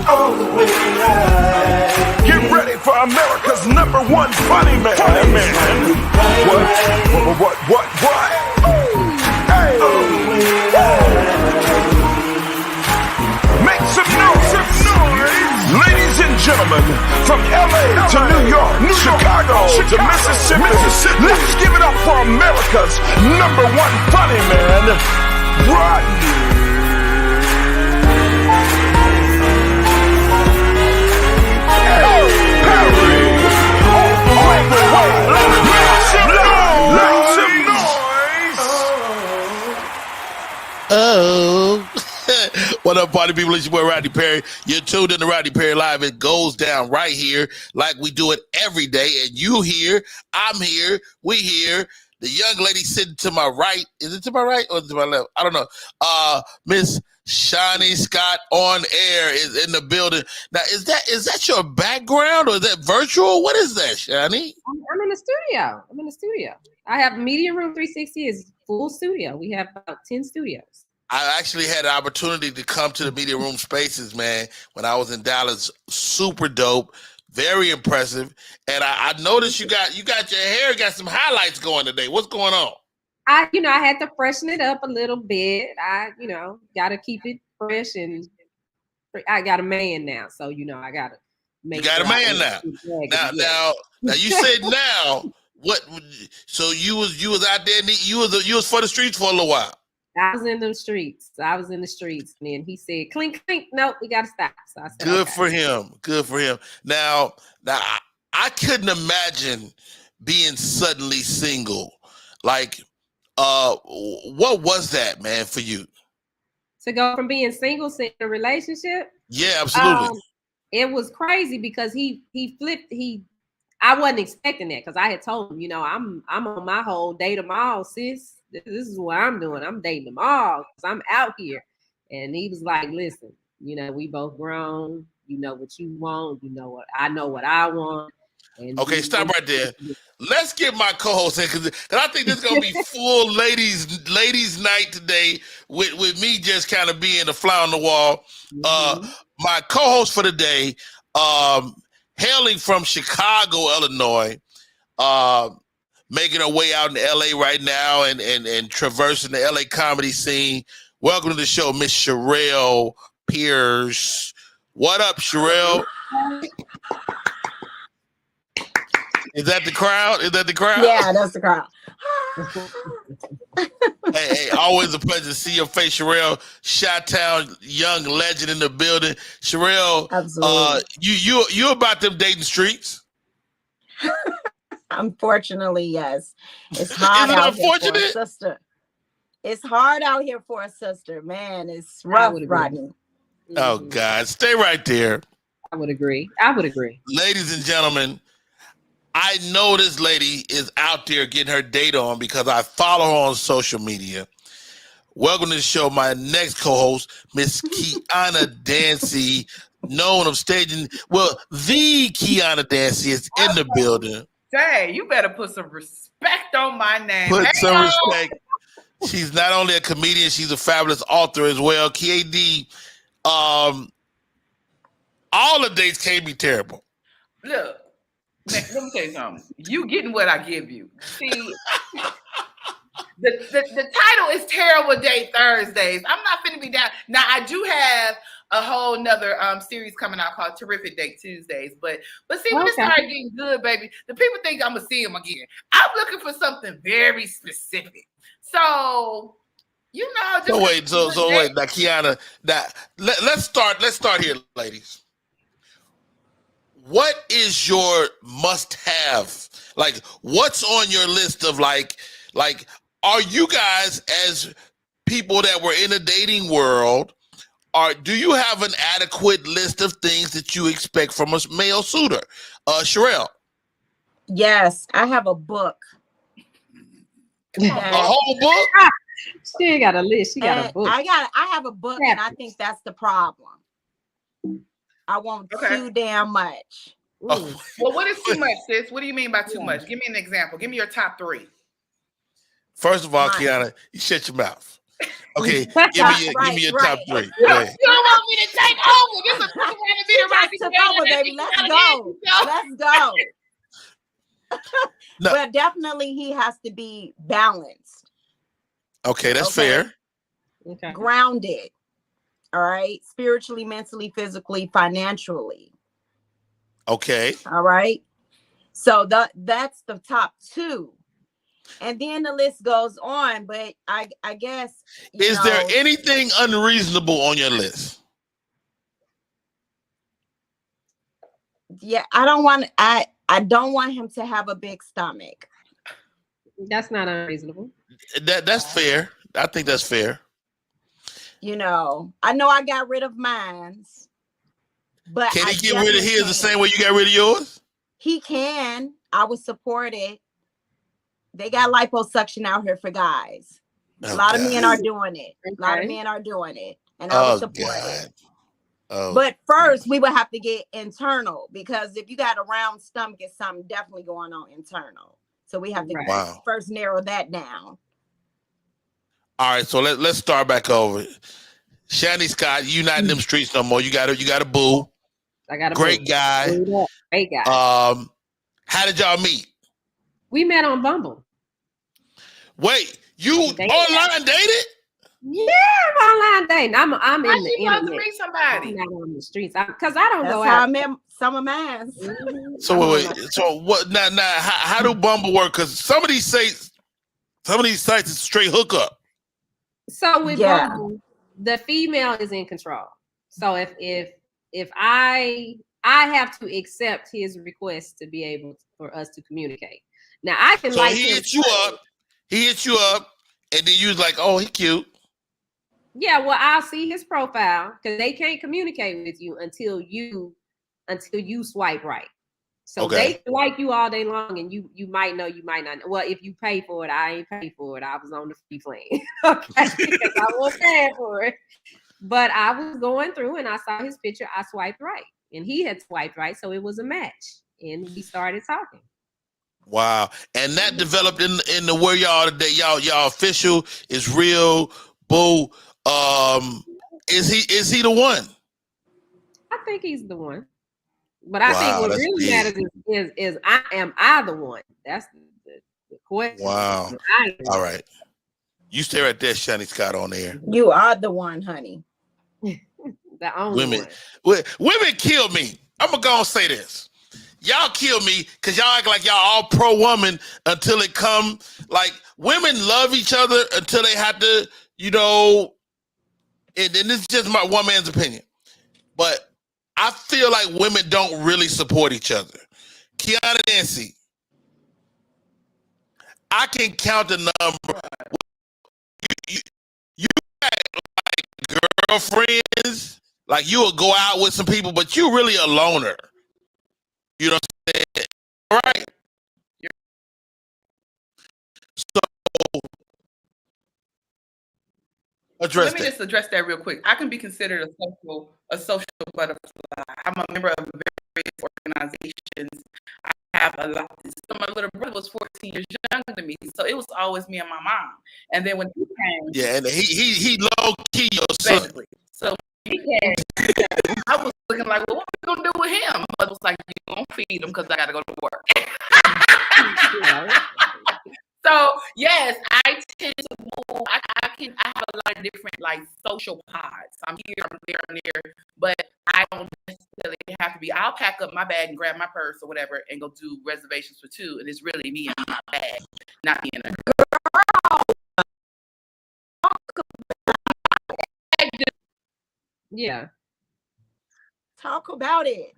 all the way right. Get ready for America's #1 funny man. What? Hey. All the way right. Make some noise. Ladies and gentlemen, from LA to New York, Chicago to Mississippi, let's give it up for America's #1 funny man, Rodney Perry. Make some noise. Oh. What up, party people? It's your boy Rodney Perry. You're tuned in to Rodney Perry Live. It goes down right here like we do it every day. And you here, I'm here, we here. The young lady sitting to my right. Is it to my right or to my left? I don't know. Miss Shani Scott on air is in the building. Now, is that your background or is that virtual? What is that, Shani? I'm in the studio. I have Media Room 360 is full studio. We have about 10 studios. I actually had an opportunity to come to the Media Room Spaces, man, when I was in Dallas. Super dope, very impressive. And I noticed you got your hair, got some highlights going today. What's going on? I had to freshen it up a little bit. I got to keep it fresh, and I got a man now, so I got to make. You got a man now. Now you said now. What? So you was out there. You was for the streets for a little while. I was in the streets, and then he said, "Clink, clink." Nope, we got to stop. So I said, Good for him. Now, I couldn't imagine being suddenly single. Like, what was that, man, for you? To go from being single to in a relationship? Yeah, absolutely. It was crazy because he flipped. I wasn't expecting that because I had told him, I'm on my whole date them all, sis. This is what I'm doing. I'm dating them all because I'm out here. And he was like, listen, we both grown. You know what you want. You know what I want. And okay, stop right there. Let's get my co-host in because I think this is gonna be full ladies night today with me just kind of being a fly on the wall. My co-host for the day, hailing from Chicago, Illinois, making her way out in LA right now and traversing the LA comedy scene. Welcome to the show, Miss Sharelle Pierce. What up, Sharelle? Is that the crowd? Yeah, that's the crowd. Hey, always a pleasure to see your face, Sharelle. Chi-Town young legend in the building. Sharelle, absolutely. You about them dating streets? Unfortunately, yes. It's hard out here for a sister. It's hard out here for a sister, man. It's rough, Rodney. Oh God, stay right there. I would agree. Ladies and gentlemen, I know this lady is out there getting her date on because I follow her on social media. Welcome to the show, my next co-host, Miss Kiana Dancie, known of staging. Well, the Kiana Dancie is in the building. Dang, you better put some respect on my name. Put some respect. She's not only a comedian, she's a fabulous author as well. KD, all the dates can't be terrible. Look, man, let me tell you something. You getting what I give you. See, the title is Terrible Date Thursdays. I'm not finna be down. Now, I do have a whole nother series coming out called Terrific Date Tuesdays. But see, when it started getting good, baby, the people think I'm gonna see them again. I'm looking for something very specific. So, just so wait, now Kiana, let's start here, ladies. What is your must-have? Like, what's on your list of like, are you guys as people that were in the dating world? Do you have an adequate list of things that you expect from a male suitor? Sharelle? Yes, I have a book. A whole book? She ain't got a list. She got a book. I have a book, and I think that's the problem. I want too damn much. Well, what is too much, sis? What do you mean by too much? Give me an example. Give me your top 3. First of all, Kiana, you shut your mouth. Okay, give me your top three. You don't want me to take over. This is took over, baby. Let's go. Let's go. No. But definitely he has to be balanced. Okay, that's fair. Okay. Grounded. All right. Spiritually, mentally, physically, financially. Okay. All right. So that's the top two. And then the list goes on, but I guess is there anything unreasonable on your list? Yeah, I don't want him to have a big stomach. That's not unreasonable. That's fair. I think that's fair. I know I got rid of mine, but can he get rid of his the same way you got rid of yours? He can. I would support it. They got liposuction out here for guys. A lot of men are doing it. A lot of men are doing it, and I would support it. Oh. But first, we would have to get internal, because if you got a round stomach, it's something definitely going on internal. So we have to first narrow that down. All right, so let's start back over. Shani Scott, you not in them streets no more. You got a boo. I got a great boo. guy. Great guy. How did y'all meet? We met on Bumble. Wait, you online dated? Yeah, I'm online dating. I'm in the internet. To meet somebody. I'm not on the streets because I don't go out. That's how I met some of mine. So wait, so what? Now, how do Bumble work? Because some of these sites is straight hookup. So with Bumble, the female is in control. So if I have to accept his request to be able for us to communicate. Now I can so he hits you up, and then you was like, oh, he cute. Yeah, well, I'll see his profile because they can't communicate with you until you swipe right. So they can like you all day long, and you might know, you might not know. Well, if you pay for it, I ain't paid for it. I was on the free plan. Okay, because I wasn't paying for it. But I was going through and I saw his picture. I swiped right, and he had swiped right, so it was a match, and we started talking. Wow, and that developed in the where y'all today. Y'all official is real. Boo. Is he the one? I think he's the one. But I think what really matters is am I the one? That's the question. Wow. All right. You stay right there, Shani Scott, on there. You are the one, honey. The only one. Women kill me. I'm gonna go and say this. Y'all kill me because y'all act like y'all all pro woman until it come. Like, women love each other until they have to, and this is just my one man's opinion. But I feel like women don't really support each other. Kiana, Dancie, I can count the number. You got like girlfriends, like you will go out with some people, but you really a loner. You know what I'm saying? All right. So let me just address that real quick. I can be considered a social butterfly. I'm a member of various organizations. I have a lot. So my little brother was 14 years younger than me, so it was always me and my mom. And then when he came, and he low key your son. So he came, I was looking like, well, what are we gonna do with him? I was like, you gonna feed him because I gotta go to work. So yes, I tend to move. I have a lot of different like social pods. I'm here, I'm there, I'm there, but I don't necessarily have to be. I'll pack up my bag and grab my purse or whatever and go do reservations for two, and it's really me and my bag, not me and a girl. Yeah. Talk about it.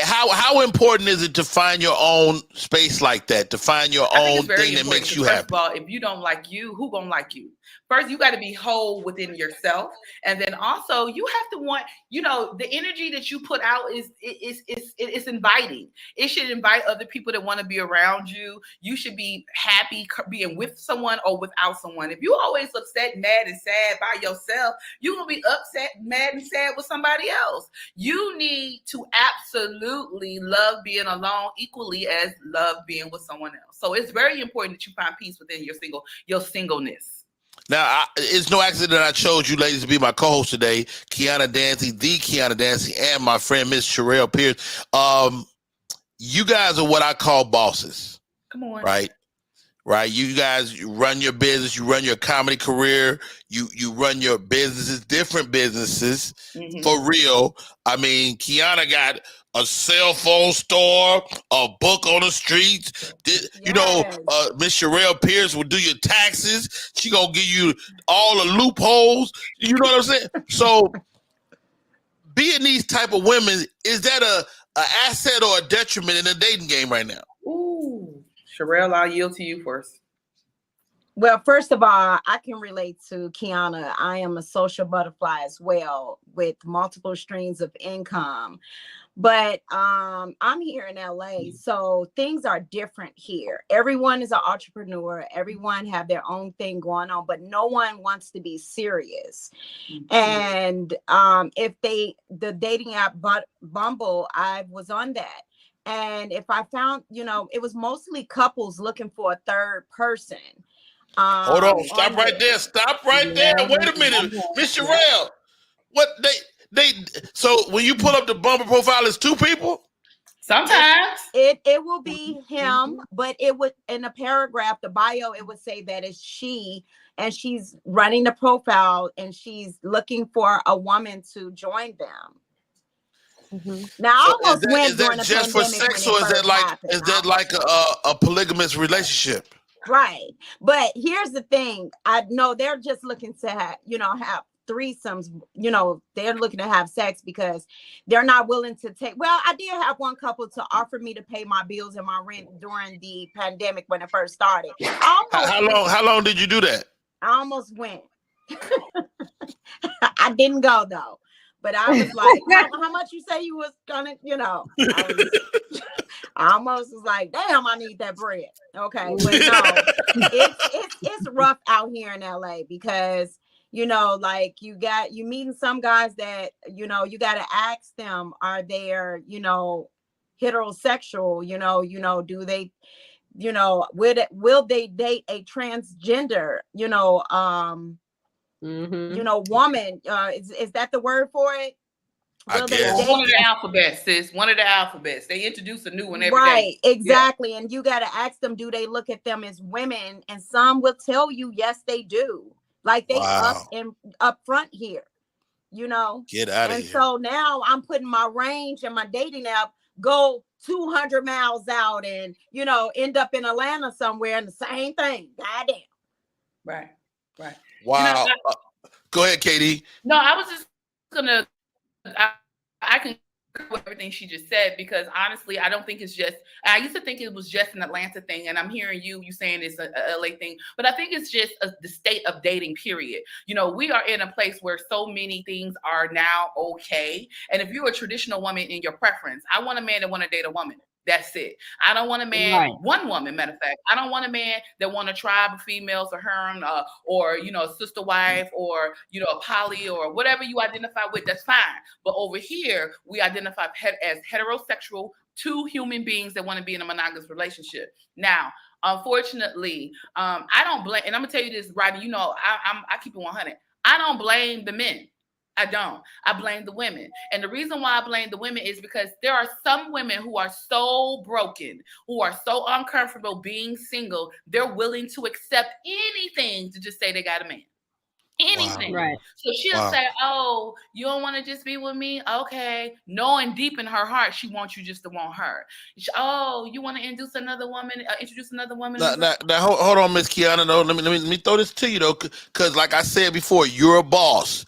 How important is it to find your own space like that? To find your own thing that makes you happy? First of all, if you don't like you, who gonna like you? First, you got to be whole within yourself, and then also you have to want, the energy that you put out is inviting. It should invite other people that want to be around you. You should be happy being with someone or without someone. If you always upset, mad, and sad by yourself, you're gonna be upset, mad, and sad with somebody else. You need to absolutely love being alone equally as love being with someone else. So it's very important that you find peace within your singleness. Now, it's no accident that I chose you ladies to be my co-host today. Kiana Dancie, the Kiana Dancie, and my friend Miss Sharelle Pierce. You guys are what I call bosses. Come on. Right? You guys run your business, you run your comedy career, you run your businesses, different businesses, for real. I mean, Kiana got a cell phone store, a book on the streets. You know, Miss Sharelle Pierce will do your taxes. She gonna give you all the loopholes. You know what I'm saying? So, being these type of women, is that a asset or a detriment in the dating game right now? Ooh, Sharelle, I'll yield to you first. Well, first of all, I can relate to Kiana. I am a social butterfly as well, with multiple streams of income. But I'm here in LA, so things are different here. Everyone is an entrepreneur. Everyone have their own thing going on, but no one wants to be serious. And if the dating app Bumble, I was on that. And if I found, it was mostly couples looking for a third person. Hold on, stop right there. Stop right there. Wait a minute, Miss Sharelle. What they so when you pull up the Bumble profile, it's two people? Sometimes it will be him, but it would, in a paragraph, the bio, it would say that it's she, and she's running the profile and she's looking for a woman to join them. Now, I almost went during the pandemic. Is that just for sex, or is that like a polygamous relationship? Right. But here's the thing. I know they're just looking to have threesomes. They're looking to have sex because they're not willing to take. Well, I did have one couple to offer me to pay my bills and my rent during the pandemic when it first started. How long did you do that? I almost went. I didn't go though. But I was like, how much you say you was gonna, I almost was like, damn, I need that bread. Okay, but no, it's rough out here in LA because like you meeting some guys that you got to ask them, are they heterosexual? Do they, will they date a transgender? Woman, is that the word for it? One of the alphabets, sis. One of the alphabets. They introduce a new one every day. Right, exactly. Yeah. And you got to ask them, do they look at them as women? And some will tell you, yes, they do. Like they up front here, Get out of here. And so now I'm putting my range and my dating app go 200 miles out and, end up in Atlanta somewhere and the same thing. Goddamn. Right. Wow. Go ahead, Katie. No, I was just gonna. I can agree with everything she just said because honestly, I don't think it's just. I used to think it was just an Atlanta thing, and I'm hearing you saying it's a LA thing, but I think it's just the state of dating. Period. We are in a place where so many things are now okay, and if you're a traditional woman in your preference, I want a man that want to date a woman. That's it. I don't want a man, one woman, matter of fact. I don't want a man that want a tribe of females or harem or a sister wife or, a poly or whatever you identify with, that's fine. But over here, we identify as heterosexual, two human beings that want to be in a monogamous relationship. Now, unfortunately, I don't blame, and I'm going to tell you this, Rodney, I keep it 100. I don't blame the men. I don't. I blame the women. And the reason why I blame the women is because there are some women who are so broken, who are so uncomfortable being single, they're willing to accept anything to just say they got a man. Anything. Wow. Right. So she'll say, oh, you don't want to just be with me? Okay. Knowing deep in her heart, she wants you just to want her. You want to introduce another woman? Now, hold on, Miss Kiana. No, let me throw this to you, though, because like I said before, you're a boss.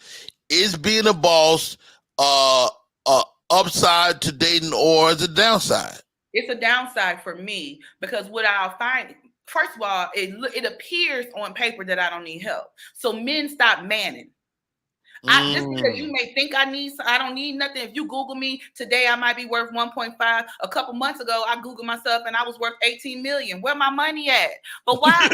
Is being a boss upside to dating, or is it downside? It's a downside for me because what I'll find, first of all, it appears on paper that I don't need help. So men stop manning. Just because you may think I don't need nothing. If you Google me today, I might be worth 1.5. A couple months ago, I Googled myself and I was worth 18 million. Where my money at? But why?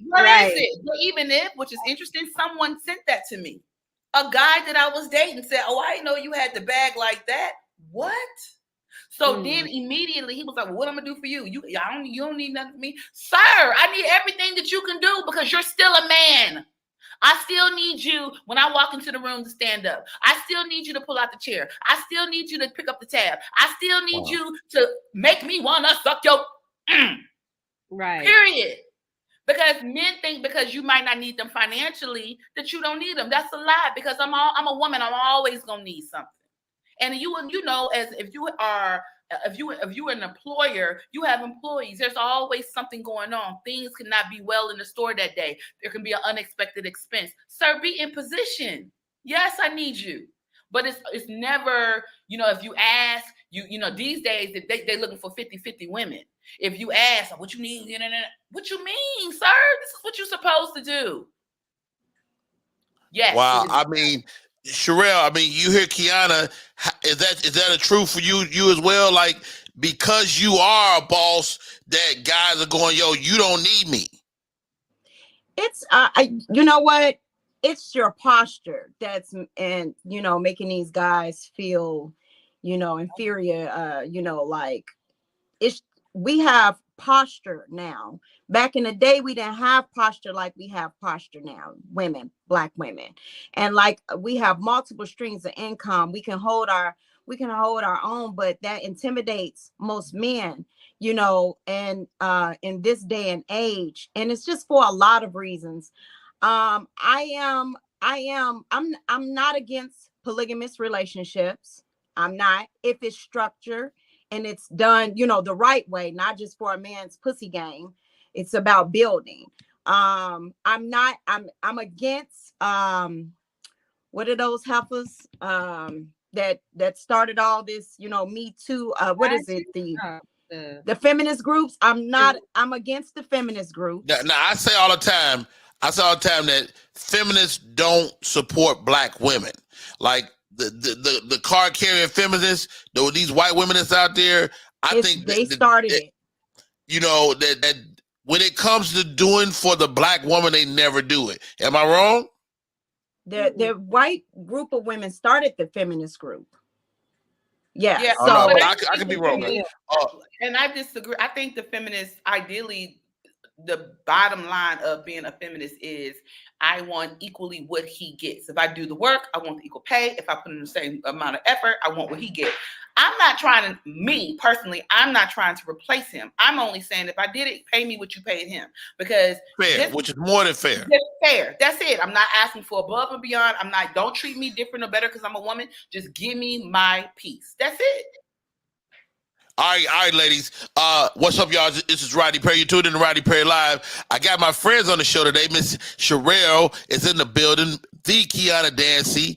Where is it? But even if, which is interesting, someone sent that to me. A guy that I was dating said, oh, I didn't know you had the bag like that. What? So then immediately he was like, well, what I'm gonna do for you? You don't need nothing from me. Sir, I need everything that you can do because you're still a man. I still need you when I walk into the room to stand up. I still need you to pull out the chair. I still need you to pick up the tab. I still need you to make me want to suck your right. Period. Because men think because you might not need them financially that you don't need them. That's a lie. Because I'm a woman. I'm always gonna need something. And you know, as if you're an employer, you have employees. There's always something going on. Things cannot be well in the store that day. There can be an unexpected expense. Sir, be in position. Yes, I need you. But it's never, you know, if you ask, you know, these days they're looking for 50-50 women. If you ask what you need, what you mean, sir? This is what you're supposed to do. Yes. Wow. I mean, Sharelle, I mean, you hear Kiana. Is that a truth for you as well? Like, because you are a boss, that guys are going, yo, you don't need me. It's you know what? It's your posture that's, and you know, making these guys feel, you know, inferior. You know, like we have posture now. Back in the day, we didn't have posture like we have posture now, Black women. And like we have multiple streams of income. We can hold our own, but that intimidates most men, you know, and in this day and age. And it's just for a lot of reasons. I'm not against polygamous relationships. I'm not, if it's structured and it's done, you know, the right way, not just for a man's pussy game. It's about building. I'm against what are those heifers that started all this, you know, Me Too, what is it, the feminist groups? I'm against the feminist groups. Now I say all the time that feminists don't support Black women. Like the card carrying feminists, these white women that's out there, I think they started it. You know, that when it comes to doing for the Black woman, they never do it. Am I wrong? The white group of women started the feminist group. Yeah. Yeah. So no, but I could be wrong. And I disagree. I think the feminists, ideally, the bottom line of being a feminist is I want equally what he gets. If I do the work, I want the equal pay. If I put in the same amount of effort, I want what he gets. I'm not trying to, me personally, I'm not trying to replace him. I'm only saying if I did it, pay me what you paid him. Because fair, which is more than fair. Fair. That's it. I'm not asking for above and beyond. Don't treat me different or better because I'm a woman. Just give me my piece. That's it. All right, ladies. What's up, y'all? This is Rodney Perry. You're tuned in to Rodney Perry Live. I got my friends on the show today. Miss Sharelle is in the building. The Kiana Dancie.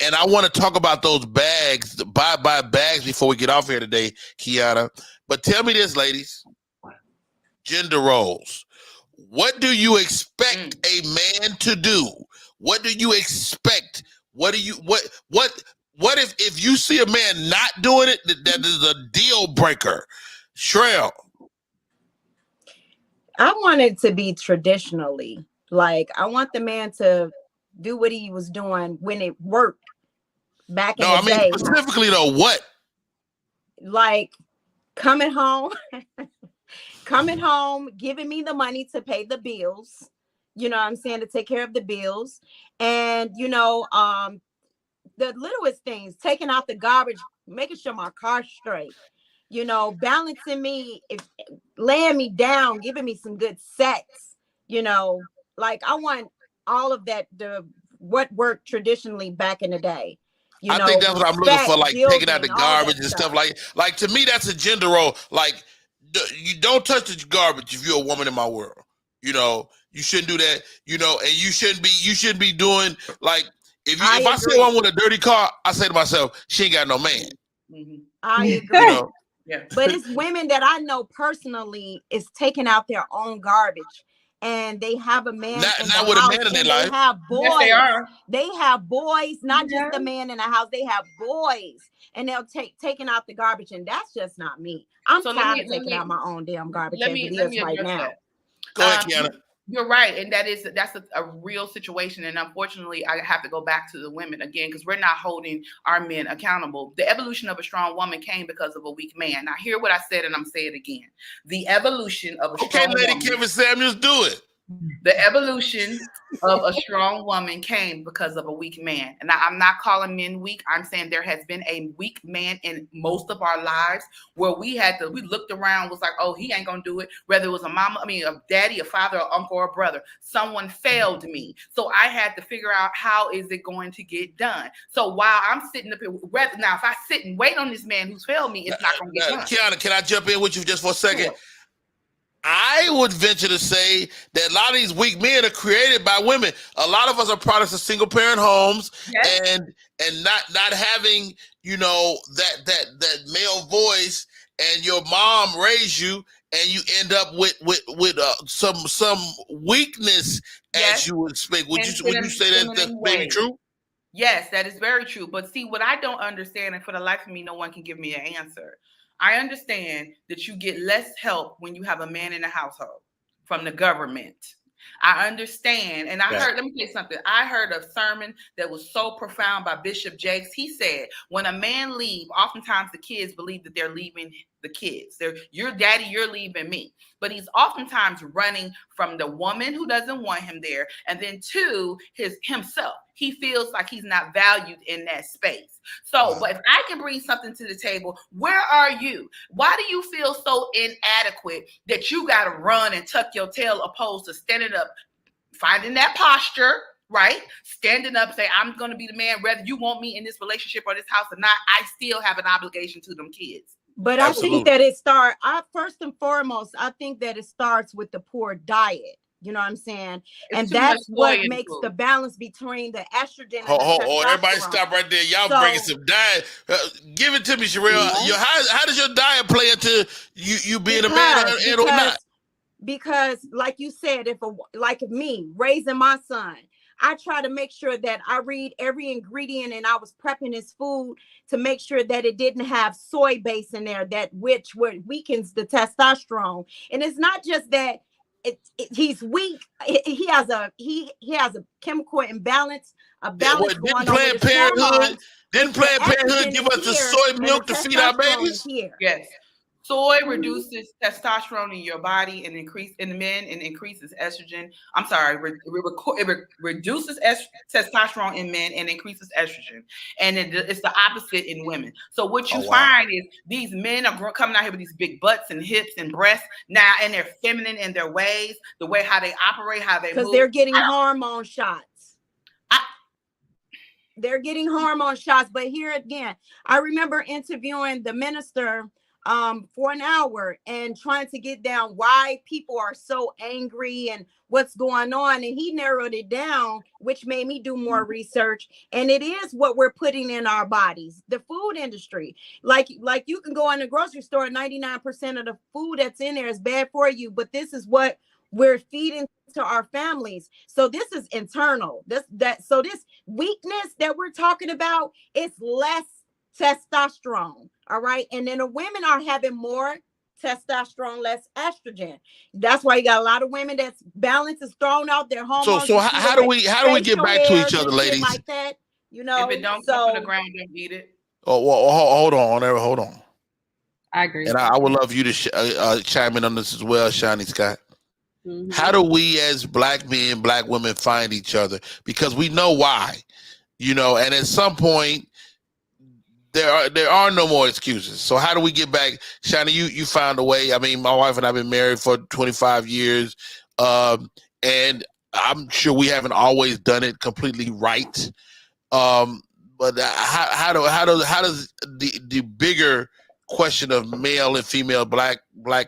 And I want to talk about those bags, the buy bags, before we get off here today, Kiana. But tell me this, ladies. Gender roles. What do you expect a man to do? What do you expect? What if you see a man not doing it, that is a deal breaker? Sharelle. I want it to be traditionally. Like, I want the man to do what he was doing when it worked back in the day. Specifically though, what? Like coming home, giving me the money to pay the bills, you know what I'm saying, to take care of the bills. And, you know, the littlest things, taking out the garbage, making sure my car's straight, you know, balancing me, laying me down, giving me some good sex, you know, like I want all of that, what worked traditionally back in the day. You know, I think that's what I'm looking for, like taking out the garbage and stuff. Like to me, that's a gender role. Like, you don't touch the garbage if you're a woman in my world. You know, you shouldn't do that. You know, and you shouldn't be doing like if I see one with a dirty car, I say to myself, she ain't got no man. Mm-hmm. I agree. You know? Yeah. But it's women that I know personally is taking out their own garbage. And they have a man. Not with a man in their life. They have boys. Yes, they are. They have boys, not just the man in the house. They have boys, and they'll taking out the garbage, and that's just not me. I'm tired of taking out my own damn garbage as it is right now. Go ahead, Kiana. You're right, and that's a real situation. And unfortunately, I have to go back to the women again because we're not holding our men accountable. The evolution of a strong woman came because of a weak man. Now, hear what I said, and I'm saying it again. The evolution of a strong woman. Okay, Lady Kevin Samuels, do it. The evolution of a strong woman came because of a weak man. And I'm not calling men weak. I'm saying there has been a weak man in most of our lives where we looked around, was like, oh, he ain't gonna do it. Whether it was a daddy, a father, or uncle, or brother, someone failed me. So I had to figure out how is it going to get done. So while I'm sitting up here, now if I sit and wait on this man who's failed me, it's not gonna get done. Kiana, can I jump in with you just for a second? Sure. I would venture to say that a lot of these weak men are created by women. A lot of us are products of single parent homes, yes, and not having, that male voice, and your mom raised you, and you end up with some weakness, yes, as you would expect. Would you say that's maybe true? Yes, that is very true. But see, what I don't understand, and for the life of me, no one can give me an answer. I understand that you get less help when you have a man in the household from the government. I understand. And let me tell you something. I heard a sermon that was so profound by Bishop Jakes. He said, when a man leaves, oftentimes the kids believe that they're leaving the kids. Your daddy, you're leaving me. But he's oftentimes running from the woman who doesn't want him there. And then to himself. He feels like he's not valued in that space. So, but if I can bring something to the table, where are you? Why do you feel so inadequate that you got to run and tuck your tail opposed to standing up, finding that posture, right? Standing up and say, I'm going to be the man, whether you want me in this relationship or this house or not, I still have an obligation to them kids. But absolutely. I think that first and foremost, I think that it starts with the poor diet. You know what I'm saying? And that's what makes the balance between the estrogen and the testosterone. Everybody stop right there. Y'all bringing some diet. Give it to me, Sharelle. How does your diet play into you being a man or not? Because like you said, like me, raising my son, I try to make sure that I read every ingredient, and I was prepping his food to make sure that it didn't have soy base in there, which weakens the testosterone. And it's not just that he's weak. He has a chemical imbalance. Didn't Planned Parenthood give us the soy milk to feed our babies? Yes. Soy reduces testosterone in your body and increases estrogen. I'm sorry, it reduces testosterone in men and increases estrogen. And it's the opposite in women. So what you find is these men are coming out here with these big butts and hips and breasts now, and they're feminine in their ways, the way how they operate, how they move. Because they're getting hormone shots. They're getting hormone shots. But here again, I remember interviewing the minister for an hour and trying to get down why people are so angry and what's going on. And he narrowed it down, which made me do more research. And it is what we're putting in our bodies. The food industry, like you can go in the grocery store, 99% of the food that's in there is bad for you. But this is what we're feeding to our families. So this is internal. So this weakness that we're talking about is less testosterone. All right. And then the women are having more testosterone, less estrogen. That's why you got a lot of women that's balance is thrown out, their hormones. So how do we get back to each other, ladies? Like that, if it don't come to the ground, don't eat it. Oh, well, hold on. I agree. And I would love you to chime in on this as well, Shani Scott. Mm-hmm. How do we as black men, black women find each other? Because we know why, and at some point, there are no more excuses. So how do we get back? Shani, you found a way. I mean, my wife and I have been married for 25 years. And I'm sure we haven't always done it completely right. But how does the bigger question of male and female black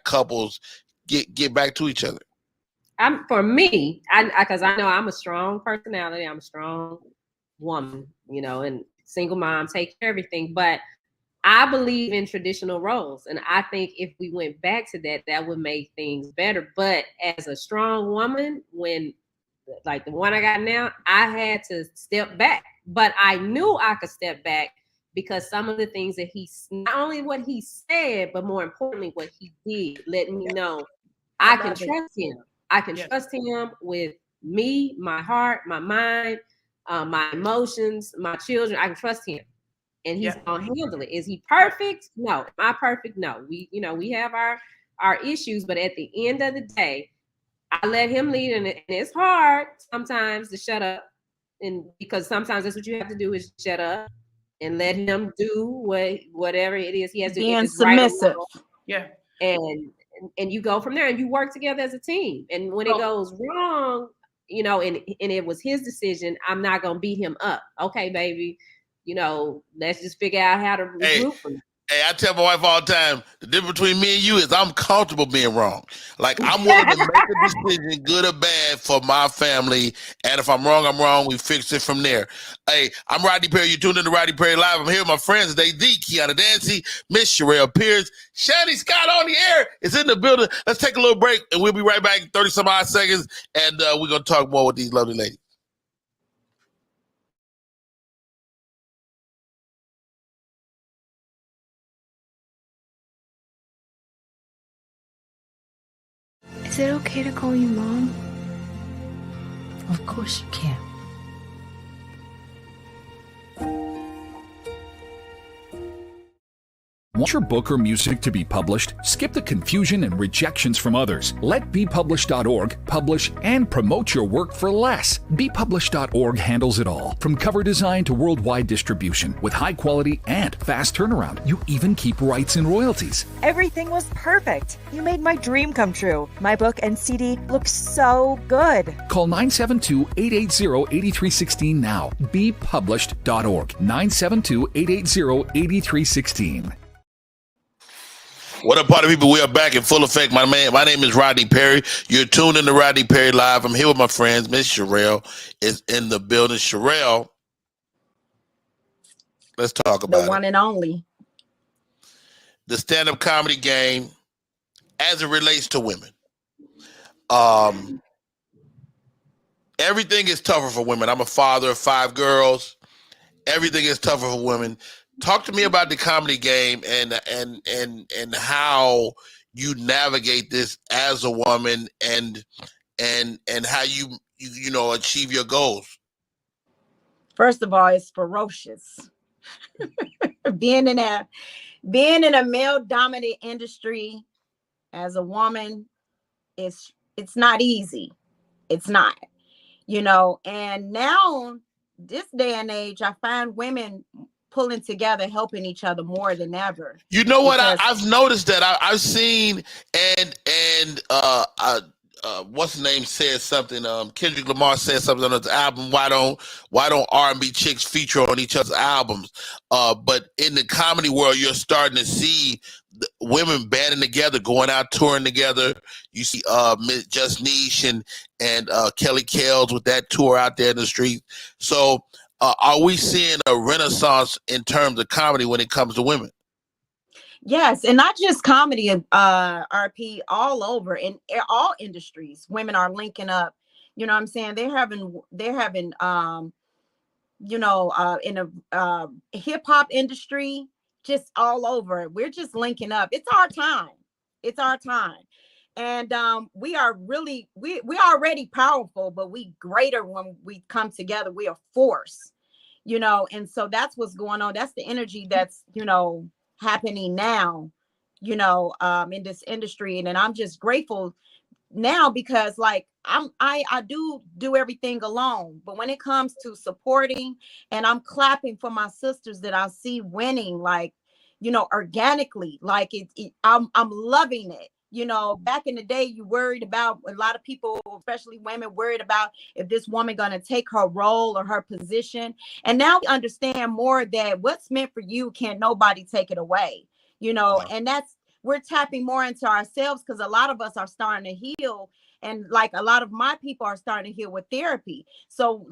couples get back to each other? For me, because I know I'm a strong personality. I'm a strong woman, and single mom, take care of everything. But I believe in traditional roles. And I think if we went back to that would make things better. But as a strong woman, when like the one I got now, I had to step back. But I knew I could step back because some of the things that not only what he said, but more importantly, what he did, let me know I can trust him. I can trust him with me, my heart, my mind, my emotions, my children. I can trust him, and he's gonna handle it. Is he perfect? No. Am I perfect? No. We have our issues, but at the end of the day, I let him lead, and it's hard sometimes to shut up, and because sometimes that's what you have to do is shut up and let him do whatever it is he has to do. Being submissive. And you go from there, and you work together as a team. And when it goes wrong, and it was his decision, I'm not gonna beat him up. Okay, baby, let's just figure out how to regroup from it. Hey, I tell my wife all the time, the difference between me and you is I'm comfortable being wrong. Like, I'm willing to make a decision, good or bad, for my family. And if I'm wrong, I'm wrong. We fix it from there. Hey, I'm Rodney Perry. You're tuned in to Rodney Perry Live. I'm here with my friends today, Kiana, Dancie, Miss Sharelle Pierce, Shani Scott on the air is in the building. Let's take a little break, and we'll be right back in 30-some odd seconds, and we're going to talk more with these lovely ladies. Is it okay to call you Mom? Of course you can. Want your book or music to be published? Skip the confusion and rejections from others. Let bepublished.org publish and promote your work for less. Bepublished.org handles it all, from cover design to worldwide distribution, with high quality and fast turnaround. You even keep rights and royalties. Everything was perfect. You made my dream come true. My book and CD look so good. Call 972-880-8316 now. Bepublished.org. 972-880-8316. What up, party people? We are back in full effect. My name is Rodney Perry. You're tuned in to Rodney Perry Live. I'm here with my friends. Miss Sharelle is in the building. Sharelle, let's talk about the one and only. The stand-up comedy game as it relates to women. Everything is tougher for women. I'm a father of 5 girls. Everything is tougher for women. Talk to me about the comedy game and how you navigate this as a woman and how you achieve your goals. First of all, it's ferocious. being in a male-dominated industry as a woman, it's not easy. It's not, and now this day and age, I find women pulling together, helping each other more than ever. You know what? I've noticed that. I've seen and what's the name said something. Kendrick Lamar said something on his album. Why don't R&B chicks feature on each other's albums? But in the comedy world, you're starting to see women banding together, going out touring together. You see Miss Just Niche and Kelly Kells with that tour out there in the street. So are we seeing a renaissance in terms of comedy when it comes to women? Yes, and not just comedy, RP, all over in all industries. Women are linking up. You know what I'm saying? They're having in a hip hop industry, just all over. We're just linking up. It's our time. It's our time. And we are really, we already powerful, but we greater when we come together. We are force, and so that's what's going on. That's the energy that's, happening now, in this industry. And I'm just grateful now because I do everything alone. But when it comes to supporting, and I'm clapping for my sisters that I see winning, organically, I'm loving it. Back in the day, you worried about, a lot of people, especially women, worried about if this woman going to take her role or her position. And now we understand more that what's meant for you can't nobody take it away, wow. And we're tapping more into ourselves because a lot of us are starting to heal. And a lot of my people are starting to heal with therapy. So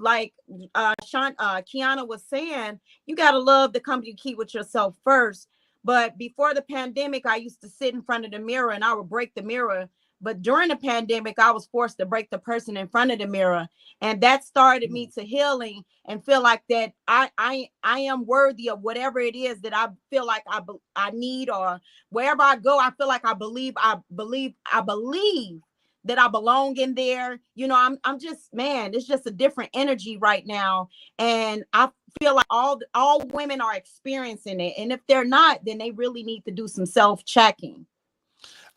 Kiana was saying, you got to love the company you keep with yourself first. But before the pandemic, I used to sit in front of the mirror and I would break the mirror. But during the pandemic, I was forced to break the person in front of the mirror. And that started me to healing and feel like that I am worthy of whatever it is that I feel like I need, or wherever I go, I feel like I believe that I belong in there. You know, I'm just, man, it's just a different energy right now. And I feel like all women are experiencing it. And if they're not, then they really need to do some self-checking.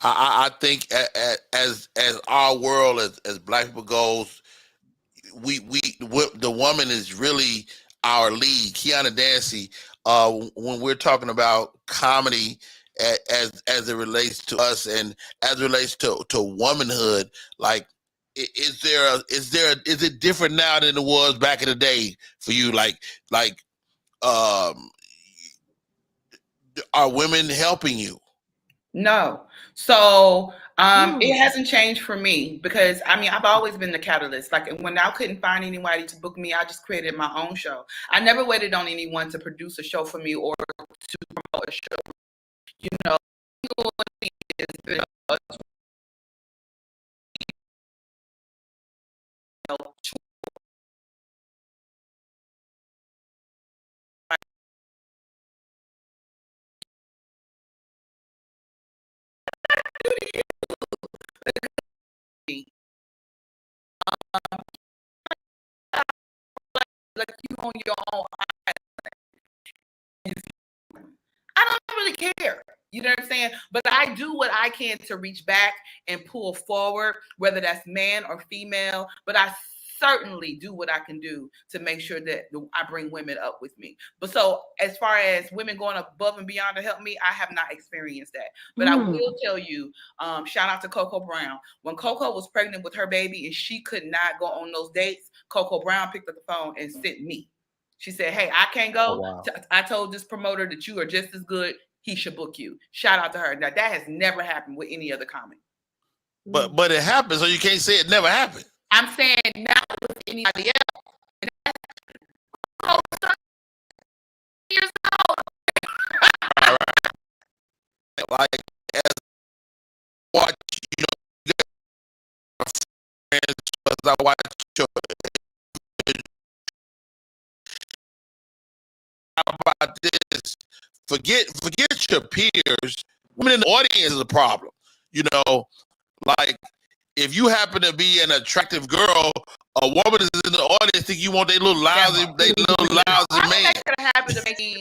I think as our world as Black people goes, the woman is really our lead. Kiana, Dancie, when we're talking about comedy as it relates to us and as it relates to womanhood, like is it different now than it was back in the day for you? Like are women helping you? No. So it hasn't changed for me because I mean I've always been the catalyst. Like when I couldn't find anybody to book me, I just created my own show. I never waited on anyone to produce a show for me or to promote a show. You know, like you on your own. I don't really care. You know what I'm saying? But I do what I can to reach back and pull forward, whether that's man or female. But I certainly do what I can do to make sure that I bring women up with me. But so as far as women going above and beyond to help me, I have not experienced that. But I will tell you, shout out to Coco Brown. When Coco was pregnant with her baby and she could not go on those dates, Coco Brown picked up the phone and sent me. She said, hey, I can't go. Oh, wow. I told this promoter that you are just as good. He should book you. Shout out to her. Now, that has never happened with any other comic. But it happened, so you can't say it never happened. I'm saying not with anybody else. And that's years old. All right. Like, as I watch, you know, friends, as I watch your about this, forget your peers. Women in the audience is a problem. You know, like if you happen to be an attractive girl, a woman is in the audience think you want their little lousy, man. That's gonna happen to me.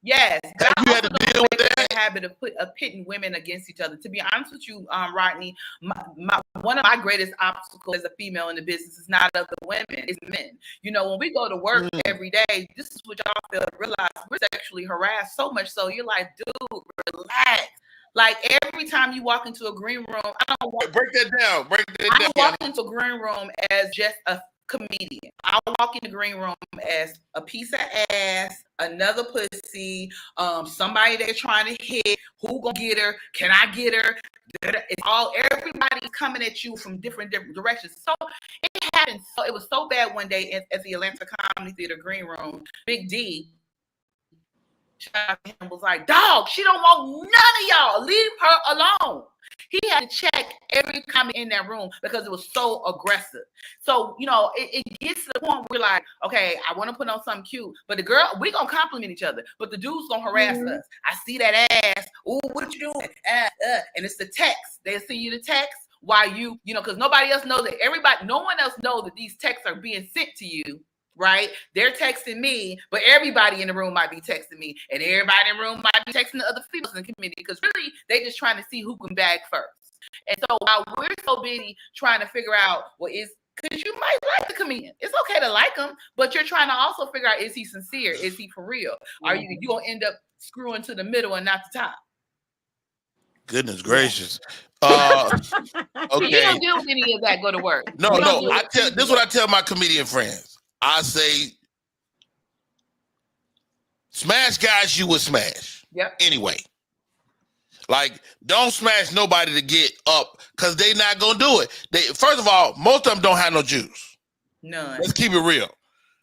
Yes, but I had to deal with that habit of pitting women against each other. To be honest with you, Rodney, one of my greatest obstacles as a female in the business is not other women, it's men. You know, when we go to work every day, this is what y'all fail to realize: we're sexually harassed so much so you're like, dude, relax. Like every time you walk into a green room, I don't break that down. I don't walk into a green room as just a comedian. I walk in the green room as a piece of ass, another pussy, somebody they're trying to hit. Who gonna get her? Can I get her? It's all everybody's coming at you from different directions. So it happened. So it was so bad one day at the Atlanta Comedy Theater green room. Big D was like, dog, she don't want none of y'all. Leave her alone. He had to check every comment in that room because it was so aggressive. So, you know, it gets to the point where we're like, okay, I want to put on something cute, but the girl, we gonna compliment each other, but the dude's gonna harass us. I see that ass. Ooh, what you doing? And it's the text. They'll see you the text while you know, because nobody else knows that no one else knows that these texts are being sent to you. Right? They're texting me, but everybody in the room might be texting me, and everybody in the room might be texting the other females in the community because really they just trying to see who can bag first. And so while we're so busy trying to figure out because you might like the comedian. It's okay to like him, but you're trying to also figure out, is he sincere? Is he for real? Are you gonna end up screwing to the middle and not the top? Goodness gracious. Okay. You don't deal with any of that, go to work. No. This is what I tell my comedian friends. I say, smash guys you would smash. Yep. Anyway. Like, don't smash nobody to get up because they not going to do it. First of all, most of them don't have no juice. None. Let's keep it real.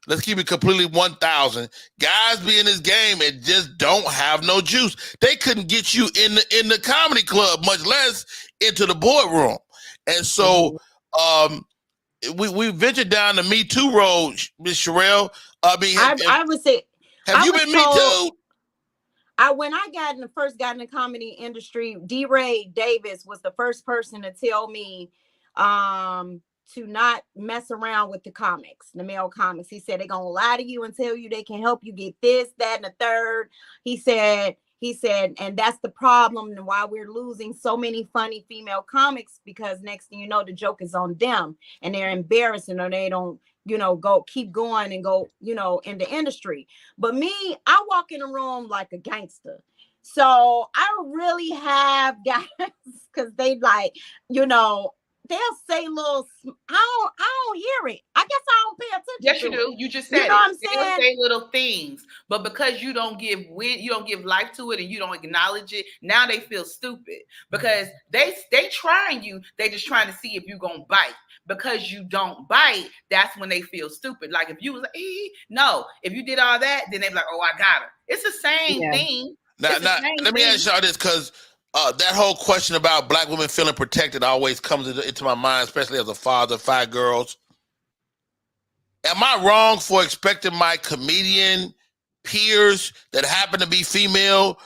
Let's keep it completely 1,000. Guys be in this game and just don't have no juice. They couldn't get you in the comedy club, much less into the boardroom. And so, we ventured down the Me Too road, Miss Sharelle. I would say, have you been Me Too? when I first got in the comedy industry, D-Ray Davis was the first person to tell me to not mess around with the comics, the male comics. He said they're gonna lie to you and tell you they can help you get this, that, and the third. He said, and that's the problem and why we're losing so many funny female comics, because next thing you know, the joke is on them and they're embarrassing, or they don't, keep going and go, in the industry. But me, I walk in the room like a gangster. So I don't really have guys because they like, they'll say little, I don't hear it. I guess I don't pay attention. Yes, you to do. it. You just said what I'm they'll saying? say little things, but because you don't give life to it and you don't acknowledge it, now they feel stupid because they trying you. They just trying to see if you're gonna bite. Because you don't bite, that's when they feel stupid. Like if you was like, no, if you did all that, then they be like, oh, I got her. It's the same thing. Now, let me ask y'all this, because that whole question about black women feeling protected always comes into my mind, especially as a father of 5 girls. Am I wrong for expecting my comedian peers that happen to be female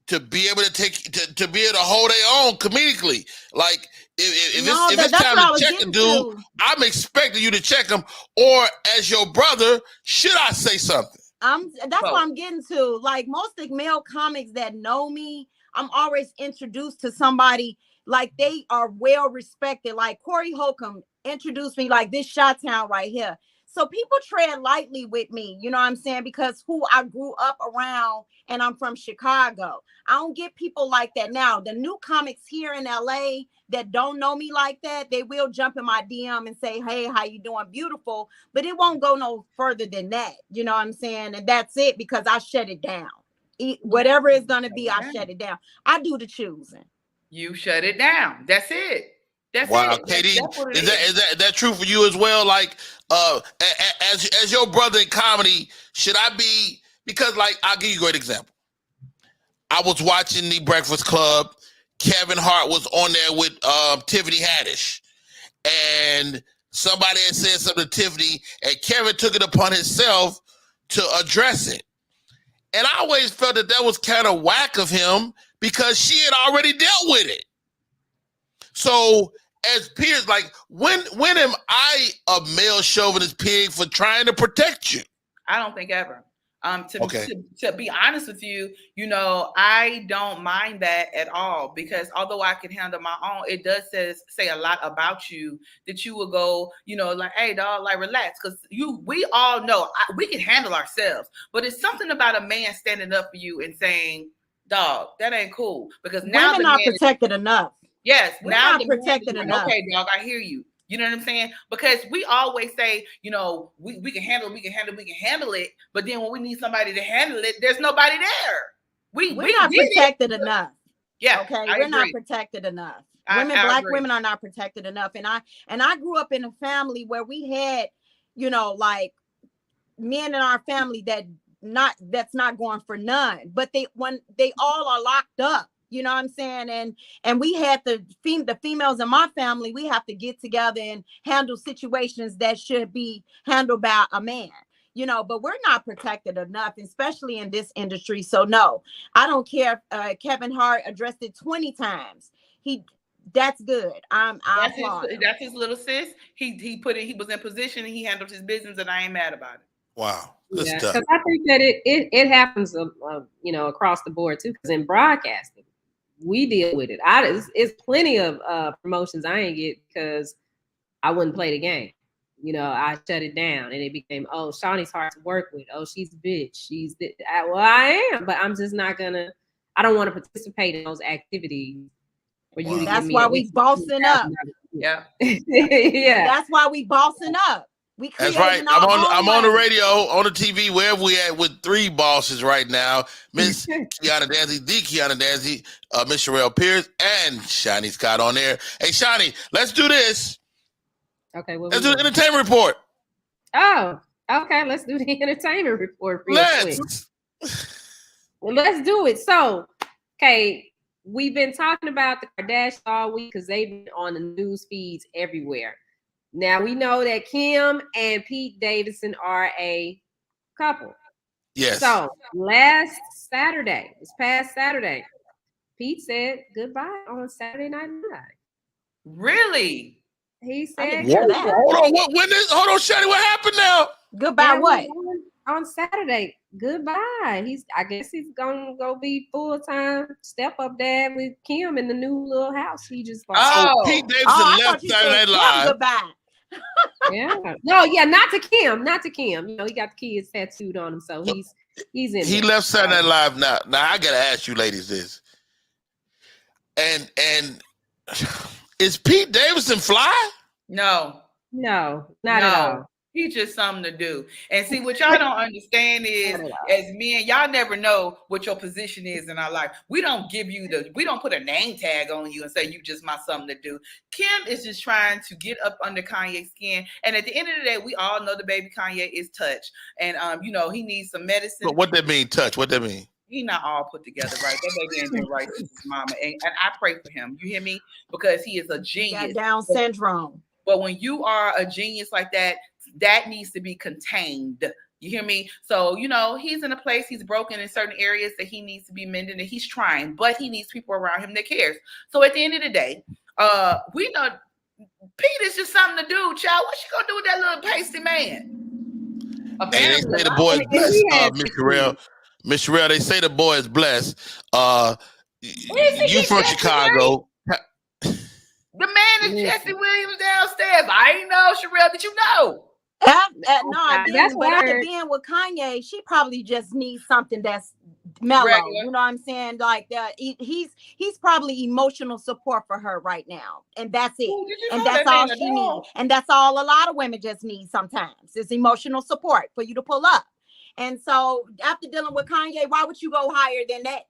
to be able to be able to hold their own comedically? Like if it's time to check a dude, I'm expecting you to check him. Or as your brother, should I say something? That's what I'm getting to. Like most of the male comics that know me, I'm always introduced to somebody like they are well respected. Like Corey Holcomb introduced me like this Chi-Town right here. So people tread lightly with me, you know what I'm saying? Because who I grew up around, and I'm from Chicago. I don't get people like that now. The new comics here in LA that don't know me like that, they will jump in my DM and say, hey, how you doing? Beautiful. But it won't go no further than that. You know what I'm saying? And that's it, because I shut it down. Whatever it's going to be, I shut it down. I do the choosing. You shut it down. That's it. That's wow, it. Katie, is that true for you as well? Like, as your brother in comedy, should I be? Because, like, I'll give you a great example. I was watching The Breakfast Club. Kevin Hart was on there with Tiffany Haddish, and somebody had said something to Tiffany, and Kevin took it upon himself to address it. And I always felt that was kind of whack of him because she had already dealt with it. So, as peers, like, when am I a male chauvinist pig for trying to protect you? I don't think ever. To be honest with you, I don't mind that at all, because although I can handle my own, it does say a lot about you that you will go, like, hey, dog, like, relax, because we all know we can handle ourselves, but it's something about a man standing up for you and saying, dog, that ain't cool, because now women are protected enough. Yes, we're not protected enough. Okay, dog, I hear you. You know what I'm saying? Because we always say, we can handle it. But then when we need somebody to handle it, there's nobody there. We're not protected enough. Yeah. Okay. We're not protected enough. Black women are not protected enough. And I grew up in a family where we had, like men in our family that's not going for none. But they all are locked up. You know what I'm saying? And we had the females in my family, we have to get together and handle situations that should be handled by a man, but we're not protected enough, especially in this industry. So no, I don't care if Kevin Hart addressed it 20 times. That's good. That's his little sis. He was in position and he handled his business, and I ain't mad about it. Wow. Good stuff. Because I think that it happens, across the board too. Because in broadcasting, we deal with it. It's plenty of promotions I ain't get because I wouldn't play the game. I shut it down, and it became, oh, Shawnee's hard to work with. Oh, she's a bitch. I am, but I'm just not gonna. I don't want to participate in those activities. That's why we bossing up. Yeah, yeah. That's why we bossing up. That's right. I'm on the radio, on the TV, wherever we at, with 3 bosses right now. Miss Kiana Dancie, the Kiana Dancie, Miss Sharelle Pierce, and Shani Scott on there. Hey, Shani, let's do this. Okay. Let's do the entertainment report. Oh, okay. Let's do the entertainment report. Let's do it. So, okay, we've been talking about the Kardashians all week because they've been on the news feeds everywhere. Now we know that Kim and Pete Davidson are a couple. Yes. So this past Saturday, Pete said goodbye on Saturday Night Live. Really? He said Hold on, Shani, what happened now? Goodbye what? On Saturday, goodbye. I guess he's gonna go be full-time step-up dad with Kim in the new little house he just bought. So Pete Davidson left Saturday Night Live. Goodbye. Yeah. No, yeah, not to Kim. You know, he got the kids tattooed on him, so he's in. He left Saturday Night Live now. Now I gotta ask you ladies this. And is Pete Davidson fly? No, not at all. He's just something to do. And see, what y'all don't understand is, as men, y'all never know what your position is in our life. We don't put a name tag on you and say you just my something to do. Kim is just trying to get up under Kanye's skin. And at the end of the day, we all know the baby Kanye is touched. And you know, he needs some medicine. But what that mean, touch? What that mean? He's not all put together, right? That baby ain't been right to his mama. And I pray for him. You hear me? Because he is a genius. Got Down syndrome. But when you are a genius like that, that needs to be contained. You hear me? So, you know, he's in a place, he's broken in certain areas that he needs to be mended, and he's trying, but he needs people around him that cares. So at the end of the day, we know Pete is just something to do, child. What you gonna do with that little pasty man? Apparently, they say the boy is blessed, Miss Sharelle, they say the boy is blessed. You from Chicago. The man is Jesse Williams downstairs. I ain't know, Sharelle. Did you know? No, I didn't. But after being with Kanye, she probably just needs something that's mellow. Regular. You know what I'm saying? Like he's probably emotional support for her right now, and that's it. And that's all she needs. And that's all a lot of women just need sometimes is emotional support for you to pull up. And so after dealing with Kanye, why would you go higher than that?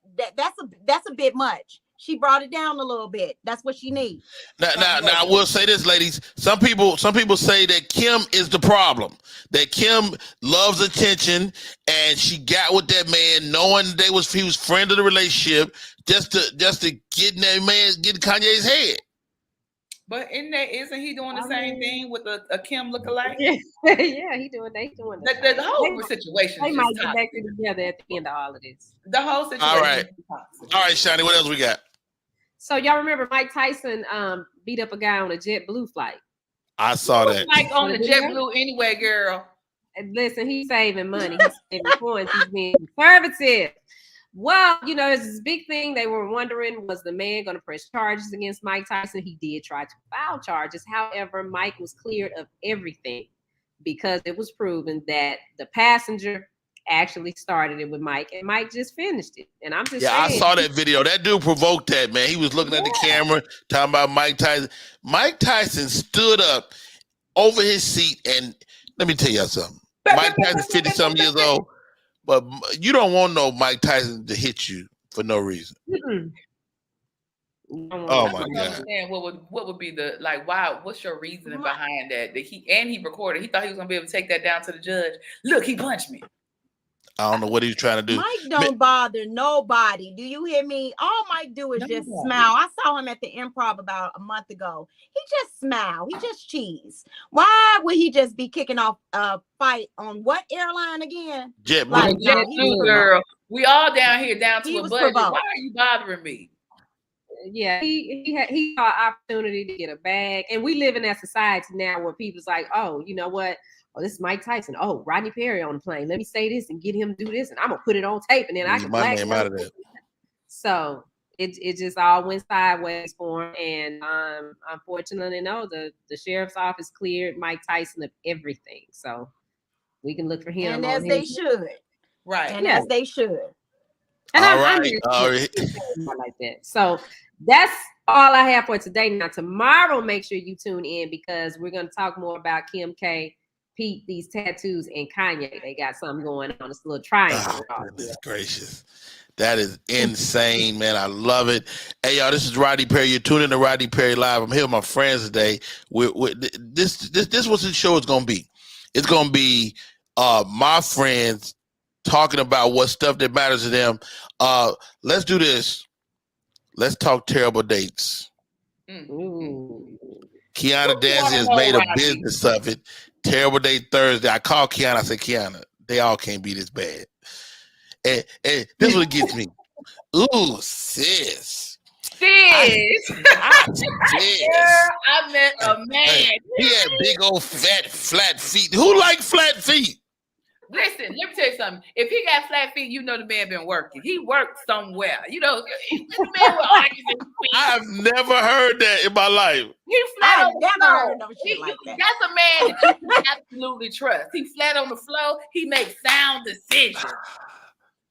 That's a bit much. She brought it down a little bit. That's what she needs. Now, I will say this, ladies. Some people say that Kim is the problem. That Kim loves attention, and she got with that man, knowing he was friend of the relationship, just to get in that man, get in Kanye's head. But isn't he doing the same thing with a Kim lookalike? Yeah, he doing that. The whole situation. They might get back together at the end of all of this. The whole situation. All right, Shani. What else we got? So y'all remember Mike Tyson beat up a guy on a JetBlue flight? I saw that. Like on the JetBlue anyway, girl. And listen, he's saving money. He's saving coins. He's being conservative. Well, you know, it's this big thing. They were wondering, was the man going to press charges against Mike Tyson? He did try to file charges. However, Mike was cleared of everything because it was proven that the passenger actually started it with Mike, and Mike just finished it. And I'm just saying, I saw that video. That dude provoked that, man. He was looking at the camera, talking about Mike Tyson. Mike Tyson stood up over his seat, and let me tell you something. Mike Tyson 50-something years old, but you don't want no Mike Tyson to hit you for no reason. Oh my God! What would be the why? What's your reasoning behind that? That he recorded. He thought he was gonna be able to take that down to the judge. Look, he punched me. I don't know what he's trying to do. Mike don't bother nobody. Do you hear me? All Mike do is just smile. I saw him at the Improv about a month ago. He just smile. He just cheese. Why would he just be kicking off a fight on what airline again? JetBlue. JetBlue, girl. We all down here down to a budget. Why are you bothering me? Yeah, he saw an opportunity to get a bag, and we live in that society now where people's like, oh, you know what? Oh, this is Mike Tyson. Oh, Rodney Perry on the plane. Let me say this and get him to do this, and I'm gonna put it on tape, and then I can my name out of there. So it just all went sideways for him, and unfortunately, no, the sheriff's office cleared Mike Tyson of everything, so we can look for him. And as they should, right? And as they should. And all I'm right. like that. So that's all I have for today. Now tomorrow, make sure you tune in because we're gonna talk more about Kim K, Pete, these tattoos, and Kanye. They got something going on. This little triangle. Oh, goodness gracious. That is insane, man. I love it. Hey, y'all, this is Rodney Perry. You're tuning in to Rodney Perry Live. I'm here with my friends today. This what the show is going to be. It's going to be my friends talking about what stuff that matters to them. Let's do this. Let's talk terrible dates. Ooh. Kiana Dancie has made a business of it. Terrible Date Thursday. I called Kiana. I said, Kiana, they all can't be this bad. And this what gets me. Ooh, sis. Sis. Sis. I met a man. He had big old flat feet. Who like flat feet? Listen, let me tell you something. If he got flat feet, you know the man been working. He worked somewhere. You know, this man with arches and feet. I've never heard that in my life. He flat on the floor. Heard no shit like that. That's a man that you can absolutely trust. He flat on the floor. He makes sound decisions.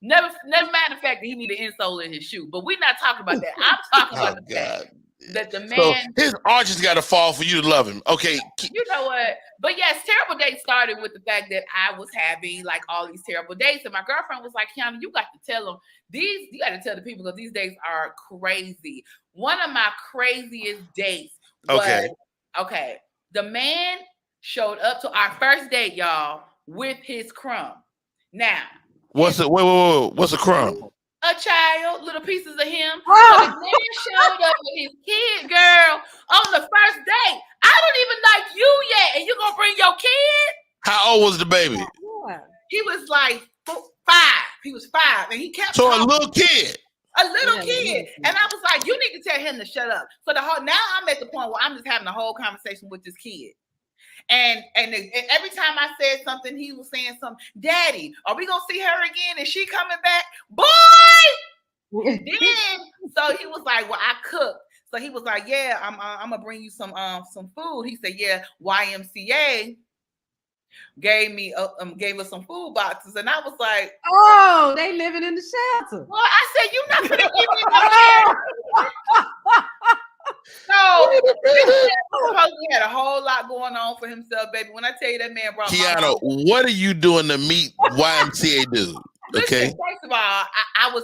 Never matter of fact that he need an insole in his shoe. But we're not talking about that. I'm talking about the fact that the man. So his arches got to fall for you to love him. Okay. You know what? But yes, terrible dates started with the fact that I was having like all these terrible dates. And my girlfriend was like, Kiana, you got to tell them you got to tell the people because these dates are crazy. One of my craziest dates was, the man showed up to our first date, y'all, with his crumb. Now, what's a crumb? A child, little pieces of him. So the man showed up with his kid, girl, on the first date. I don't even like you yet, and you gonna bring your kid? How old was the baby? He was like 5. He was 5, and he kept so talking. A little kid. A little kid. And I was like, you need to tell him to shut up. So now I'm at the point where I'm just having a whole conversation with this kid. And every time I said something, he was saying something. Daddy, are we gonna see her again? Is she coming back? Boy! Then so he was like, well, I cook. So he was like, yeah, I'm gonna bring you some food. He said, yeah, YMCA gave us some food boxes, and I was like, oh, they living in the shelter. Well, I said, you're not gonna give me no So he had a whole lot going on for himself, baby. When I tell you that man brought Kiana, what are you doing to meet YMCA dude? Okay. Listen, first of all,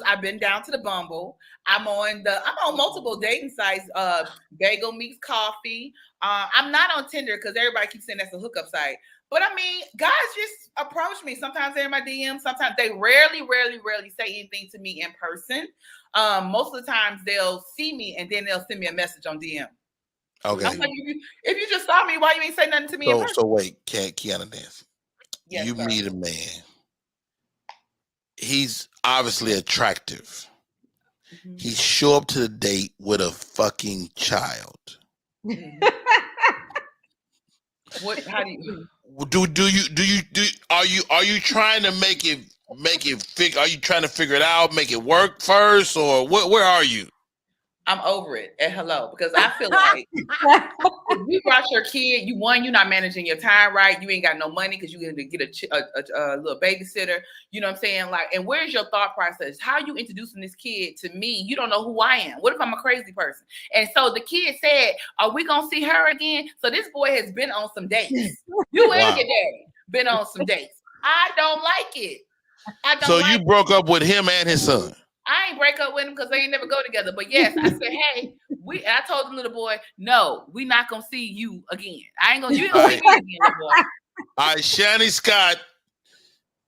I've been down to the Bumble. I'm on multiple dating sites. Bagel meets coffee. I'm not on Tinder because everybody keeps saying that's a hookup site. But I mean, guys just approach me. Sometimes they're in my DMs. Sometimes they rarely say anything to me in person. Most of the times they'll see me and then they'll send me a message on DM. Okay. I'm like, if you just saw me, why you ain't say nothing to me in person? So wait, Kiana Dancie. Yes, you sir. meet a man. He's obviously attractive. Mm-hmm. He show up to the date with a fucking child. What? How do you? Are you trying to make it are you trying to figure it out, make it work first, or where are you? I'm over it at hello because I feel like if you brought your kid, you're not managing your time right. You ain't got no money because you going to get a little babysitter. You know what I'm saying? Like, and where's your thought process? How are you introducing this kid to me? You don't know who I am. What if I'm a crazy person? And so the kid said, "Are we gonna see her again?" So this boy has been on some dates. You and your daddy been on some dates. I don't like it. You broke up with him and his son. I ain't break up with him because they ain't never go together. But yes, I said, hey, I told the little boy, no, we not gonna see you again. You ain't gonna see me again, little boy. All right, Shani Scott,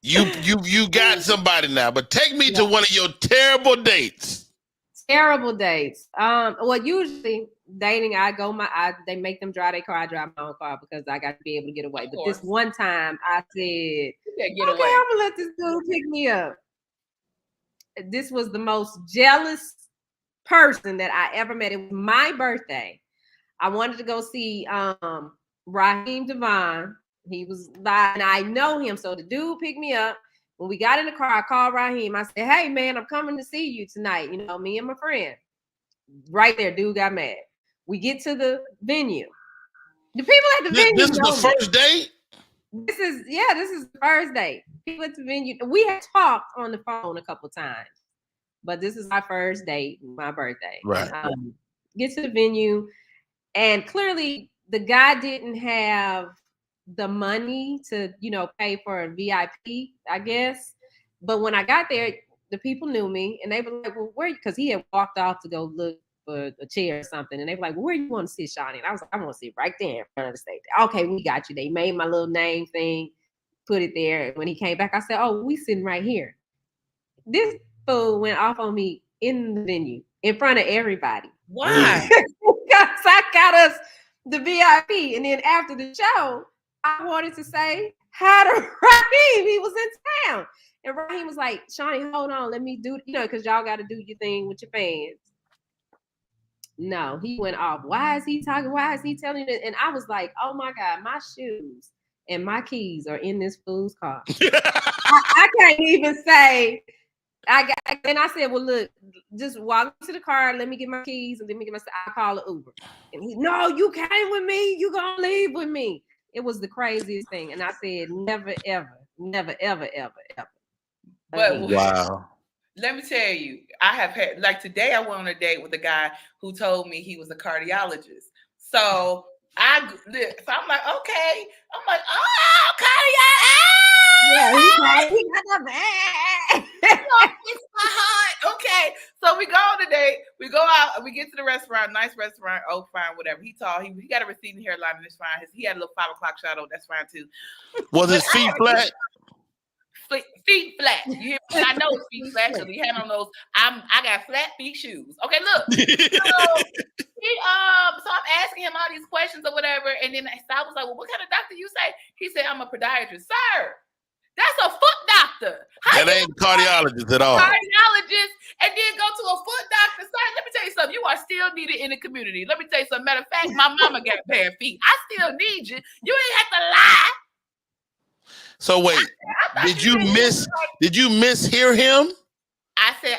you got somebody now, but take me to one of your terrible dates. Terrible dates. Well, usually dating, they make them drive their car. I drive my own car because I got to be able to get away. But this one time, I said, okay, I'm gonna let this dude pick me up. This was the most jealous person that I ever met. It was my birthday. I wanted to go see Raheem Devon. He was live, and I know him. So the dude picked me up. When we got in the car, I called Raheem. I said, hey, man, I'm coming to see you tonight. You know, me and my friend. Right there, dude got mad. We get to the venue. The people at the venue. This is the first date? This is the first date. People at the venue. We had talked on the phone a couple times, but this is my first date, my birthday. Right. Get to the venue, and clearly the guy didn't have the money to, pay for a VIP, I guess. But when I got there, the people knew me, and they were like, "Well, where?" Because he had walked off to go look for a chair or something, and they were like, "Well, where you want to sit, Shani?" And I was like, "I want to sit right there in front of the stage." Okay, we got you. They made my little name thing, put it there. And when he came back, I said, "Oh, we sitting right here." This fool went off on me in the venue in front of everybody. Why? Because I got us the VIP, and then after the show, I wanted to say hi to Raheem. He was in town. And Raheem was like, Shani, hold on, let me do, because y'all got to do your thing with your fans. No, he went off. Why is he talking? Why is he telling you? And I was like, oh my God, my shoes and my keys are in this fool's car. I can't even say. And I said, well, look, just walk to the car. Let me get my keys and let me get I'll call an Uber. And he, no, you came with me. You gonna leave with me. It was the craziest thing. And I said, never, ever, never, ever, ever, ever. But wow. Let me tell you, I have had, like today, I went on a date with a guy who told me he was a cardiologist. So I'm like, okay. I'm like, oh, cardiologist. Yeah, he got the bag. It's my heart. Okay. So we go on a date. We go out. We get to the restaurant. Nice restaurant. Oh, fine, whatever. He tall. He got a receding hairline, and it's fine. He had a little 5 o'clock shadow. That's fine too. Was his feet flat? Feet flat. You hear me? I know his feet flat because he had on those. I got flat feet shoes. Okay, look. So I'm asking him all these questions or whatever, and then I was like, "Well, what kind of doctor you say?" He said, "I'm a podiatrist, sir. That's a foot doctor. That ain't cardiologist at all. Cardiologist, and then go to a foot doctor, sir. Let me tell you something. You are still needed in the community. Let me tell you something. Matter of fact, my mama got bare feet. I still need you. You ain't have to lie." So wait, did you mishear him? I said,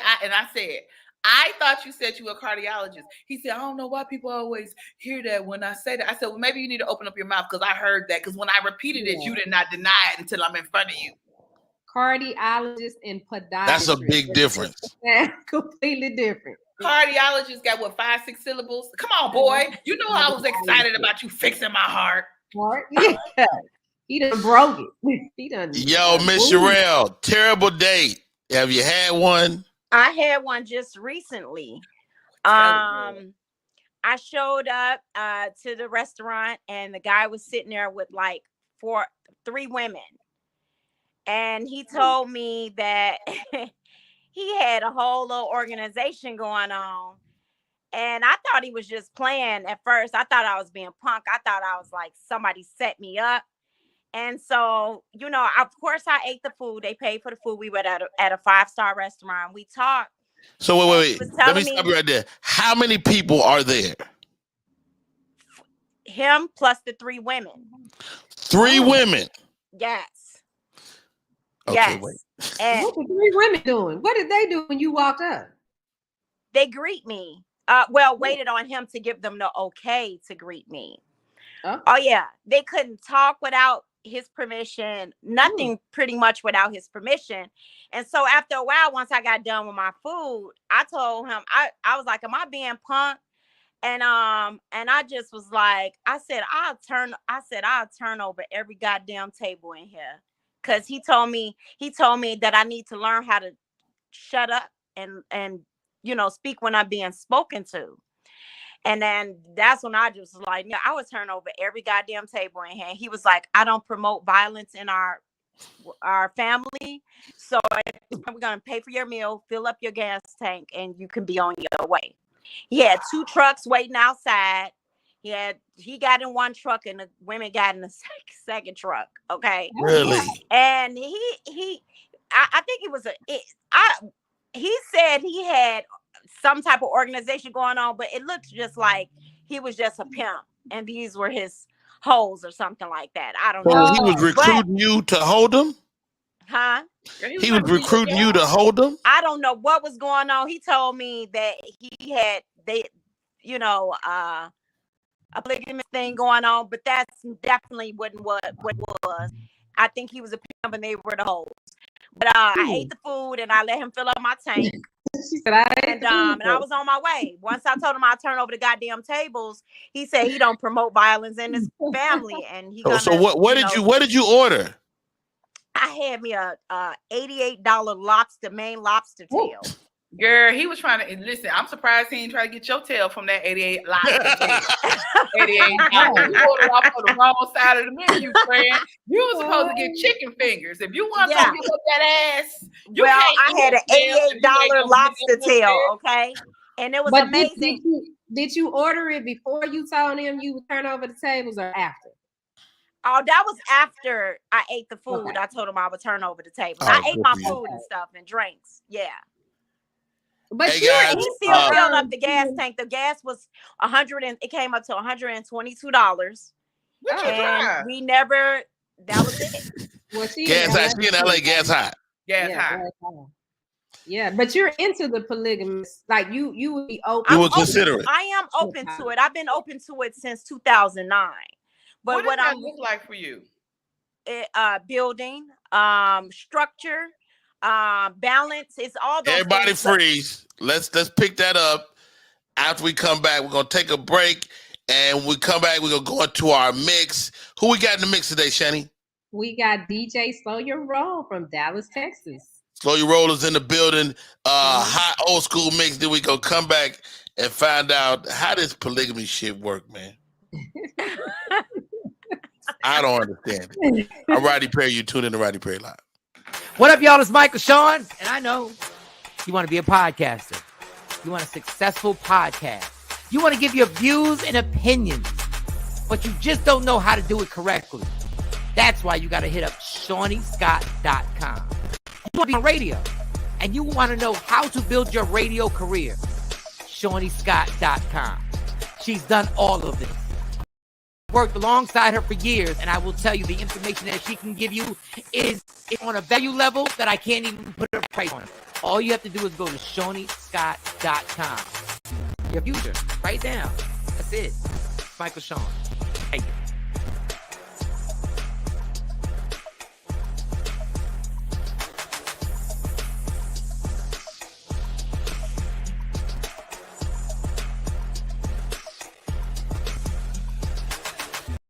I thought you said you were a cardiologist. He said, I don't know why people always hear that when I say that. I said, well, maybe you need to open up your mouth because I heard that. Because when I repeated it, you did not deny it until I'm in front of you. Cardiologist and podiatrist. That's a big difference. Completely different. Cardiologist got what, 5, 6 syllables? Come on, boy. You know I was excited about you fixing my heart. Yeah. He done broke it. He done. Yo, Miss Sharelle, terrible date. Have you had one? I had one just recently. I showed up to the restaurant and the guy was sitting there with like 3 women. And he told me that he had a whole little organization going on. And I thought he was just playing at first. I thought I was being punk. I thought I was like, somebody set me up. And so, of course, I ate the food. They paid for the food. We were at a 5-star restaurant. We talked. So wait. Let me stop you right there. How many people are there? Him plus the 3 women. 3 women? Yes. Okay, yes. Wait. And what were 3 women doing? What did they do when you walked up? They greet me. Waited on him to give them the okay to greet me. Oh yeah. They couldn't talk without his permission, nothing pretty much without his permission. And so after a while, once I got done with my food, I told him, I was like, am I being punked? And I just was like, I said, I'll turn over every goddamn table in here. Cause he told me that I need to learn how to shut up and speak when I'm being spoken to. And then that's when I just was like, I would turn over every goddamn table in here. He was like, I don't promote violence in our family. So we're going to pay for your meal, fill up your gas tank, and you can be on your way. He had 2 trucks waiting outside. He got in one truck and the women got in the second truck. Okay. Really? And I think it was he said he had some type of organization going on, but it looked just like he was just a pimp and these were his hoes or something like that. I don't know. He was recruiting you to hold him? Huh? He was recruiting you to hold him? I don't know what was going on. He told me that he had a polygamous thing going on, but that's definitely wasn't what it was. I think he was a pimp and they were the hoes. But I ate the food and I let him fill up my tank. She said, and I was on my way. Once I told him I'd turn over the goddamn tables, he said he don't promote violence in his family. And he what did you order? I had me a $88 main lobster tail. Girl, he was trying to listen. I'm surprised he ain't trying to get your tail from that 88 lobster tail. $88. You ordered off on the wrong side of the menu, friend. You were supposed to get chicken fingers. If you want to give up that ass, I had an $88 lobster tail, okay? And it was amazing. Did you order it before you told him you would turn over the tables or after? Oh, that was after I ate the food. Okay. I told him I would turn over the tables. Oh, I ate good my for you. food and stuff and drinks. Yeah. But Hey, you're guys, He still filled up the gas tank. The gas was it came up to $122. What you And drive? we never, that was it. Well, she gas in hot. She in LA, gas hot. Gas Yeah, high. gas high. Yeah, but you're into the polygamous. Like you would be open. You would consider it. I am open to it. I've been open to it since 2009. But What does that look like for you? Building, structure, balance. It's all those Everybody things. freeze. Let's pick that up. After we come back, we're gonna take a break, and when we come back, we're gonna go into our mix. Who we got in the mix today, Shani? We got DJ Slow Your Roll from Dallas, Texas. Slow Your Rollers in the building. Hot old school mix. Then we gonna come back and find out how this polygamy shit work, man. I don't understand it. I'm Rodney Perry. You tune in to Rodney Perry Live. What up, y'all? It's Michael Sean, and I know you want to be a podcaster. You want a successful podcast. You want to give your views and opinions, but you just don't know how to do it correctly. That's why you got to hit up ShawneeScott.com. You want to be on radio, and you want to know how to build your radio career. ShawneeScott.com. She's done all of this. Worked alongside her for years, and I will tell you the information that she can give you is on a value level that I can't even put a price on. All you have to do is go to ShawneeScott.com. Your future, right now. That's it. Michael Sean. Thank you.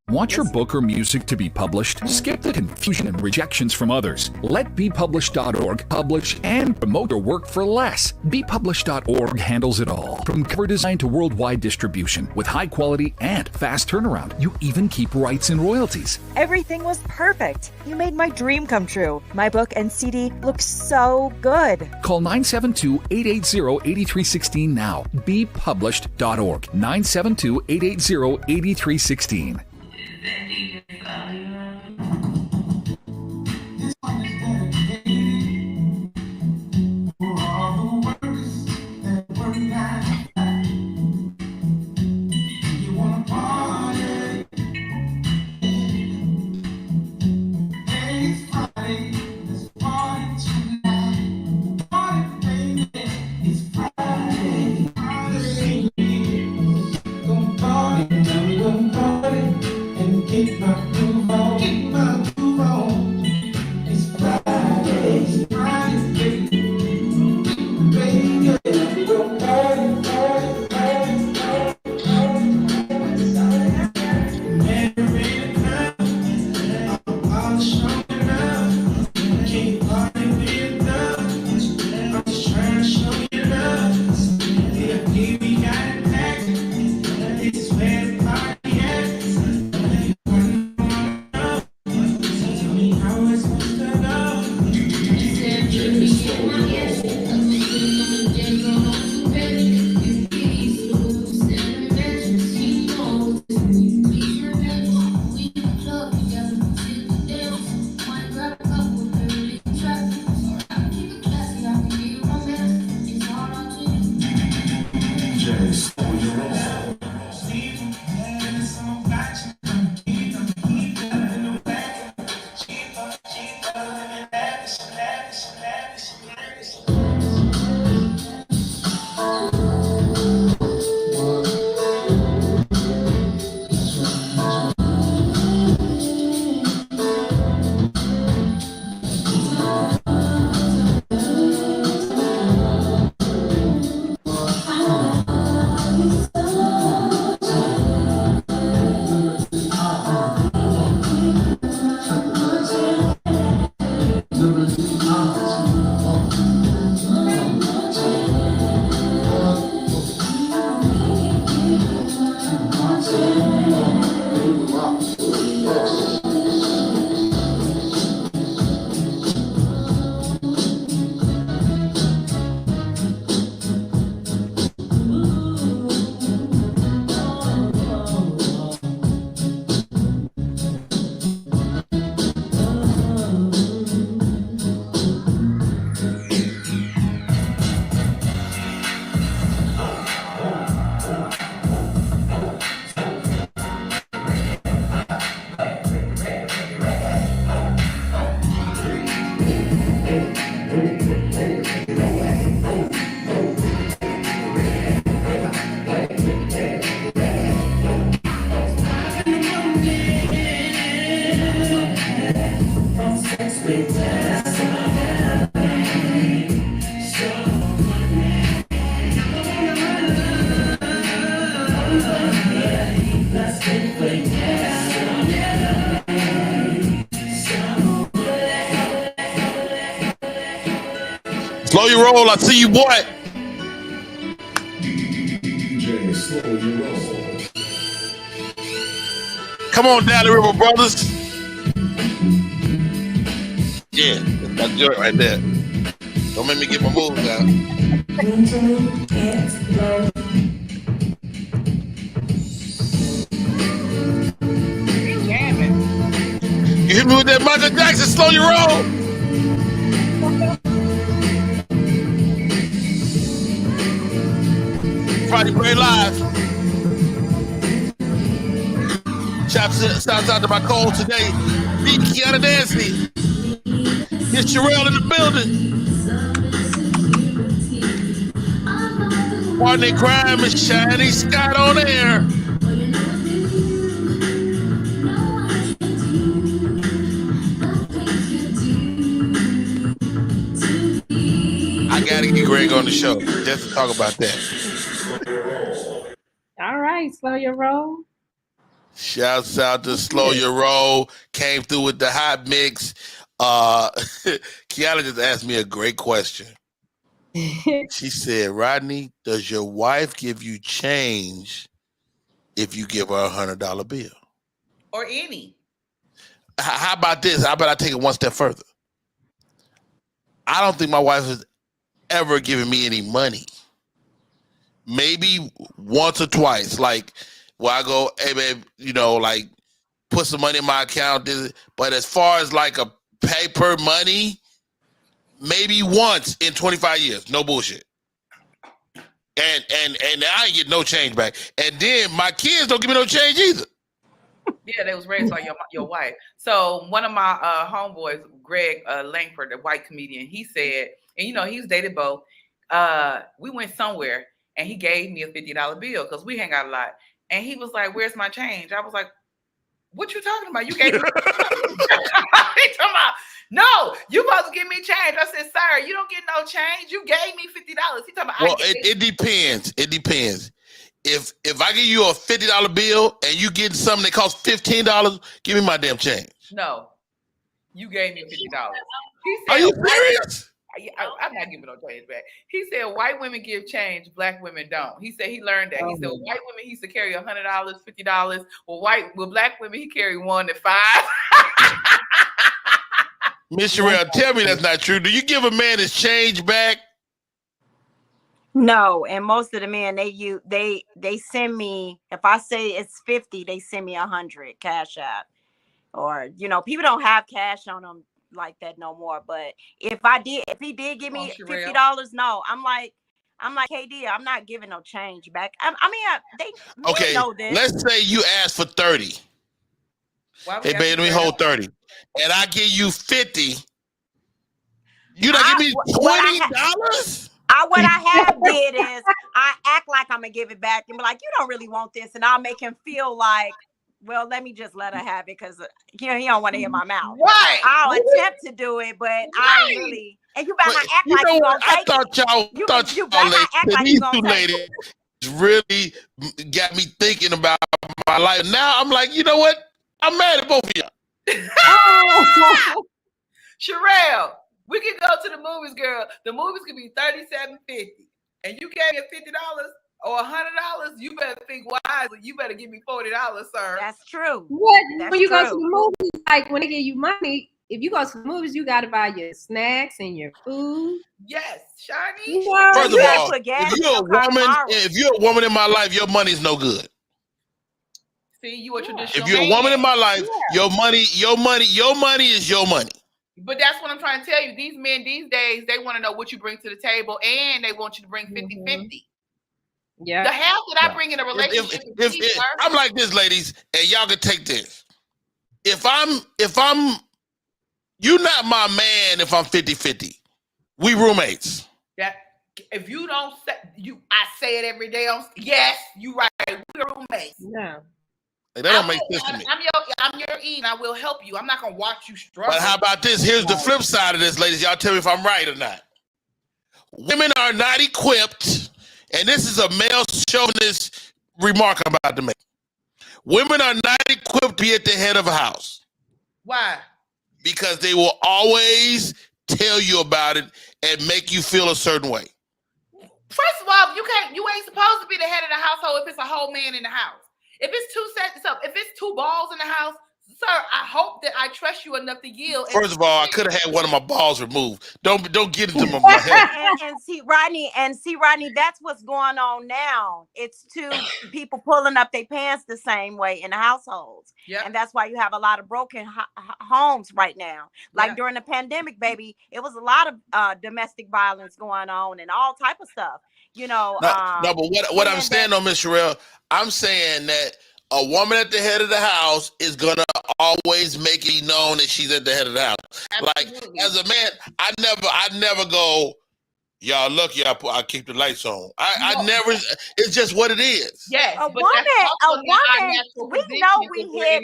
Want your book or music to be published? Skip the confusion and rejections from others. Let BePublished.org publish and promote your work for less. BePublished.org handles it all, from cover design to worldwide distribution, with high quality and fast turnaround. You even keep rights and royalties. Everything was perfect. You made my dream come true. My book and CD look so good. Call 972-880-8316 now. BePublished.org. 972-880-8316. Slow your roll. I see you, boy. DJ, slow your roll. Come on down the river, brothers. Yeah, that's my joint right there. Don't make me get my moves out. You hit me with that Michael Jackson, slow your roll. Friday Parade Live. Shouts out to my co-host today, Kiana Dancie. It's Sharelle in the building. Rodney Crime and Shani Scott on air. I gotta get Greg on the show just to talk about that. All right, slow your roll. Shouts out to Slow Your Roll. Came through with the hot mix. Kiana just asked me a great question. She said, Rodney, does your wife give you change if you give her $100 bill? Or any. How about this? How about I take it one step further? I don't think my wife has ever given me any money. Maybe once or twice. Like, where I go, hey, babe, you know, like, put some money in my account. But as far as like a paper money, maybe once in 25 years. No bullshit. And I ain't get no change back. And then my kids don't give me no change either. Yeah, they was raised by your wife. So one of my homeboys, Greg Langford, the white comedian, he said, and you know, he's dated both. We went somewhere and he gave me a $50 bill because we hang out a lot. And he was like, where's my change? I was like, what you talking about? You gave me He talking about, no, you supposed to give me change. I said, sir, you don't get no change. You gave me $50. He talking about, well, it depends. It depends. If I give you a $50 bill and you get something that costs $15, give me my damn change. No, you gave me $50. He said, are you serious? I'm not giving no change back. He said white women give change, black women don't. He said he learned that. He said white women he used to carry $100, $50. Well, black women he carry $1 to $5. Miss Sharelle, tell me that's not true. Do you give a man his change back? No, and most of the men they send me, if I say it's 50, they send me 100 cash out. Or you know, people don't have cash on them like that no more. But if he did give me $50, no, I'm like KD, I'm not giving no change back. I mean, they know this. Let's say you ask for 30. Hey, babe, let me hold 30, and I give you 50. You don't give me $20. What I have did is I act like I'm gonna give it back and be like, you don't really want this, and I'll make him feel like, well, let me just let her have it because he don't want to hear my mouth. Right. I'll attempt to do it, but I don't really. And you better not act like you gonna take it. You better not act like you gonna take it. Really got me thinking about my life. Now I'm like, you know what? I'm mad at both of y'all. Sharelle, we can go to the movies, girl. The movies could be $37.50, and you gave me $50 or $100. You better think wisely. You better give me $40, sir. That's true. When you go to the movies, like when they give you money, if you go to the movies, you got to buy your snacks and your food. Yes, Shani. First of all, if you're a woman in my life, your money's no good. See, you a traditional. If you're a woman in my life, your money is your money. But that's what I'm trying to tell you. These men these days, they want to know what you bring to the table, and they want you to bring 50-50. Yeah. The half that I bring in a relationship. I'm like this, ladies, and y'all can take this. If I'm you're not my man if I'm 50-50. We roommates. That if you don't say I say it every day. Yes, you right. We're roommates. Yeah. Like, that don't make sense to me. I'm your E, and I will help you. I'm not gonna watch you struggle. But how about this? Here's the flip side of this, ladies. Y'all tell me if I'm right or not. Women are not equipped, and this is a male chauvinist remark I'm about to make. Women are not equipped to be at the head of a house. Why? Because they will always tell you about it and make you feel a certain way? First of all, you ain't supposed to be the head of the household if it's a whole man in the house. If it's two sets up, if it's two balls in the house, sir, I hope that I trust you enough to yield. First of all, I could have had one of my balls removed. Don't get into my head. and see, Rodney, that's what's going on now. It's two people pulling up their pants the same way in the households. Yep. And that's why you have a lot of broken homes right now. Like during the pandemic, baby, it was a lot of domestic violence going on and all type of stuff. You know. No, but what I'm saying on Miss Sharelle, I'm saying that a woman at the head of the house is gonna always make it known that she's at the head of the house. Absolutely. Like as a man, I never go, y'all lucky I keep the lights on. I never. It's just what it is. Yes, a woman. We know we hit.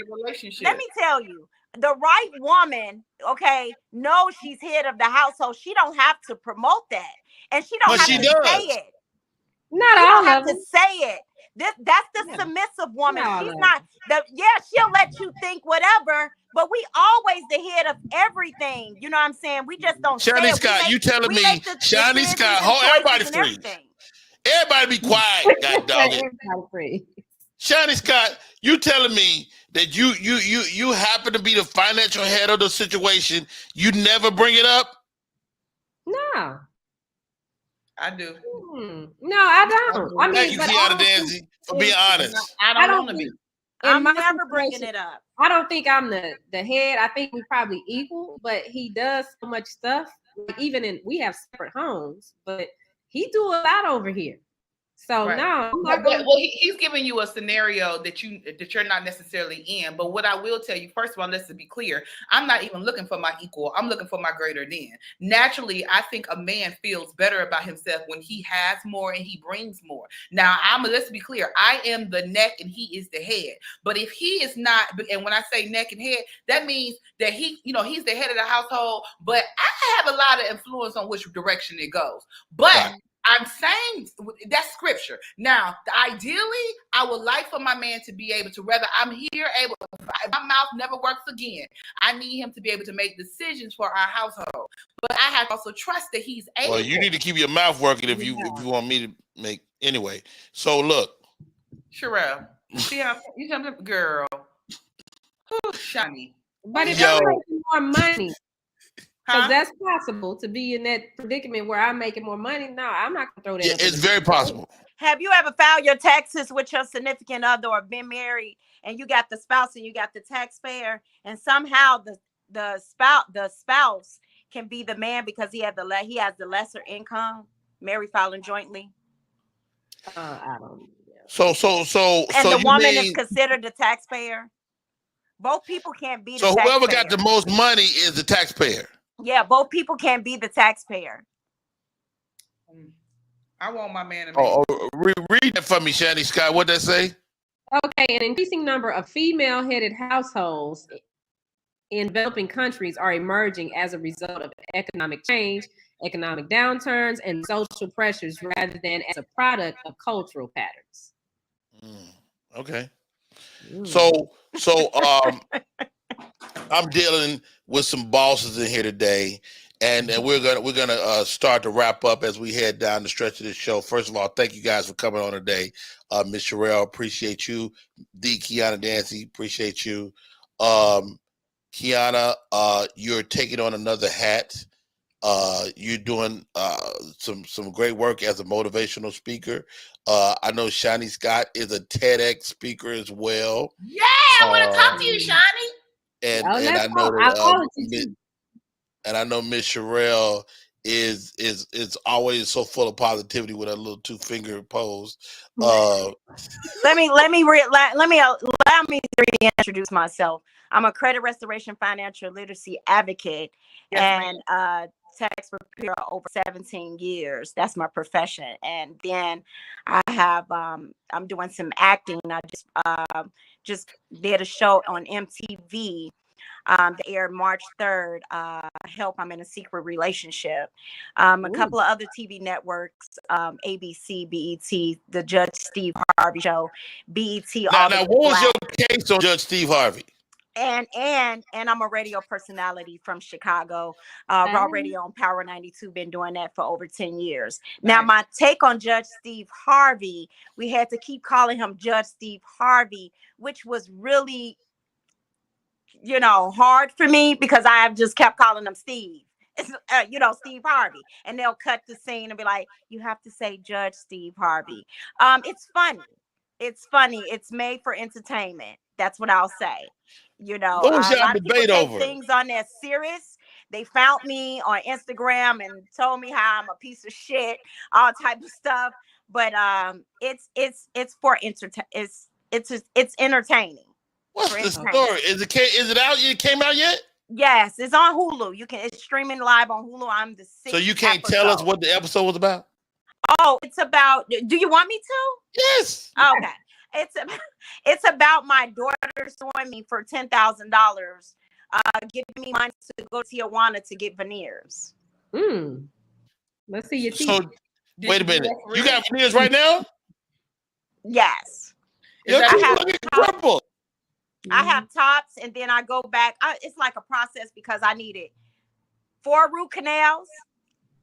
Let me tell you, the right woman, okay, knows she's head of the household. She don't have to promote that, and she don't have to say it. Not all all of have them. to say it. That's the submissive woman. She's not the she'll let you think whatever, but we always the head of everything. You know what I'm saying? We just don't say Shani it. Scott, you telling me Shani Scott, everybody free. Everybody be quiet, god dog it. Free. Shani Scott, you telling me that you happen to be the financial head of the situation, you never bring it up? No. I do. No, I don't. I mean, thank you, Kiana Dancie, for being honest. I don't want to be. I'm never bringing it up. I don't think I'm the head. I think we probably equal, but he does so much stuff. Like even we have separate homes, but he do a lot over here. So right. no, he's giving you a scenario that you're not necessarily in. But what I will tell you, first of all, let's be clear, I'm not even looking for my equal. I'm looking for my greater than. Naturally, I think a man feels better about himself when he has more and he brings more. Now, let's be clear, I am the neck and he is the head. But if he is not, and when I say neck and head, that means that he's the head of the household. But I have a lot of influence on which direction it goes. But right. I'm saying that's scripture. Now, ideally, I would like for my man to be able to, whether I'm here able, if my mouth never works again, I need him to be able to make decisions for our household. But I have to also trust that he's able. Well, you need to keep your mouth working if you want me to make anyway. So look, Sharelle, see how you tell me, girl, Shani, but if I'm making more money. Because that's possible to be in that predicament where I'm making more money. No, I'm not gonna throw that. Yeah, it's very possible. Have you ever filed your taxes with your significant other or been married and you got the spouse and you got the taxpayer, and somehow the spouse can be the man because he has the lesser income, married filing jointly? I don't. So the woman is considered the taxpayer. Both people can't be. So whoever got the most money is the taxpayer. Yeah, both people can't be the taxpayer. I want my man to read that for me, Shani Scott. What that say? Okay, an increasing number of female-headed households in developing countries are emerging as a result of economic change, economic downturns, and social pressures rather than as a product of cultural patterns. Okay. So I'm dealing with some bosses in here today, and we're gonna start to wrap up as we head down the stretch of this show. First of all, thank you guys for coming on today. Miss Sharelle, appreciate you. Kiana Dancie, appreciate you. Kiana, you're taking on another hat. You're doing some great work as a motivational speaker. I know Shani Scott is a TEDx speaker as well. Yeah, I want to talk to you, Shani. And I know that, and I know Miss Sharelle is always so full of positivity with her little 2-finger pose. Allow me to reintroduce myself. I'm a credit restoration financial literacy advocate and tax preparer over 17 years. That's my profession. And then I have I'm doing some acting. I just did a show on MTV that aired March 3rd. Help, I'm in a secret relationship. A couple of other TV networks, ABC, BET, the Judge Steve Harvey Show, BET. Now what was your case on Judge Steve Harvey? And I'm a radio personality from Chicago. Raw Radio on Power 92, been doing that for over 10 years. Now, my take on Judge Steve Harvey, we had to keep calling him Judge Steve Harvey, which was really, hard for me because I have just kept calling him Steve. Steve Harvey, and they'll cut the scene and be like, you have to say Judge Steve Harvey. It's funny. It's made for entertainment. That's what I'll say. What was a y'all lot of people debate take over? things on that serious. They found me on Instagram and told me how I'm a piece of shit, all type of stuff. But it's for it's entertaining. What's the story? Is it out? It came out yet? Yes, it's on Hulu. It's streaming live on Hulu. I'm the 6th So you can't tell us what the episode was about? Oh, it's about. Do you want me to? Yes. Okay. It's about my daughter suing me for $10,000, giving me money to go to Tijuana to get veneers. Let's see your teeth. So wait a minute. You got veneers right now? Yes. I have tops, and then I go back. It's like a process because I needed 4 root canals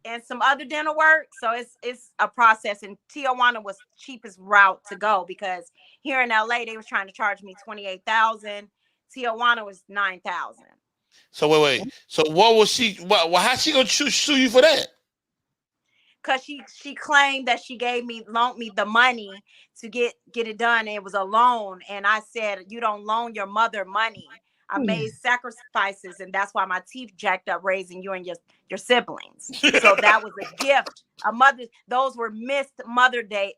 and some other dental work. So it's a process. And Tijuana was cheapest route to go because here in LA they was trying to charge me $28,000. Tijuana was $9,000. So wait. So what was she? How's she gonna sue you for that? Because she claimed that she loaned me the money to get it done. And it was a loan. And I said, you don't loan your mother money. I made sacrifices, and that's why my teeth jacked up raising you and your siblings. So that was a gift. Those were missed Mother's Day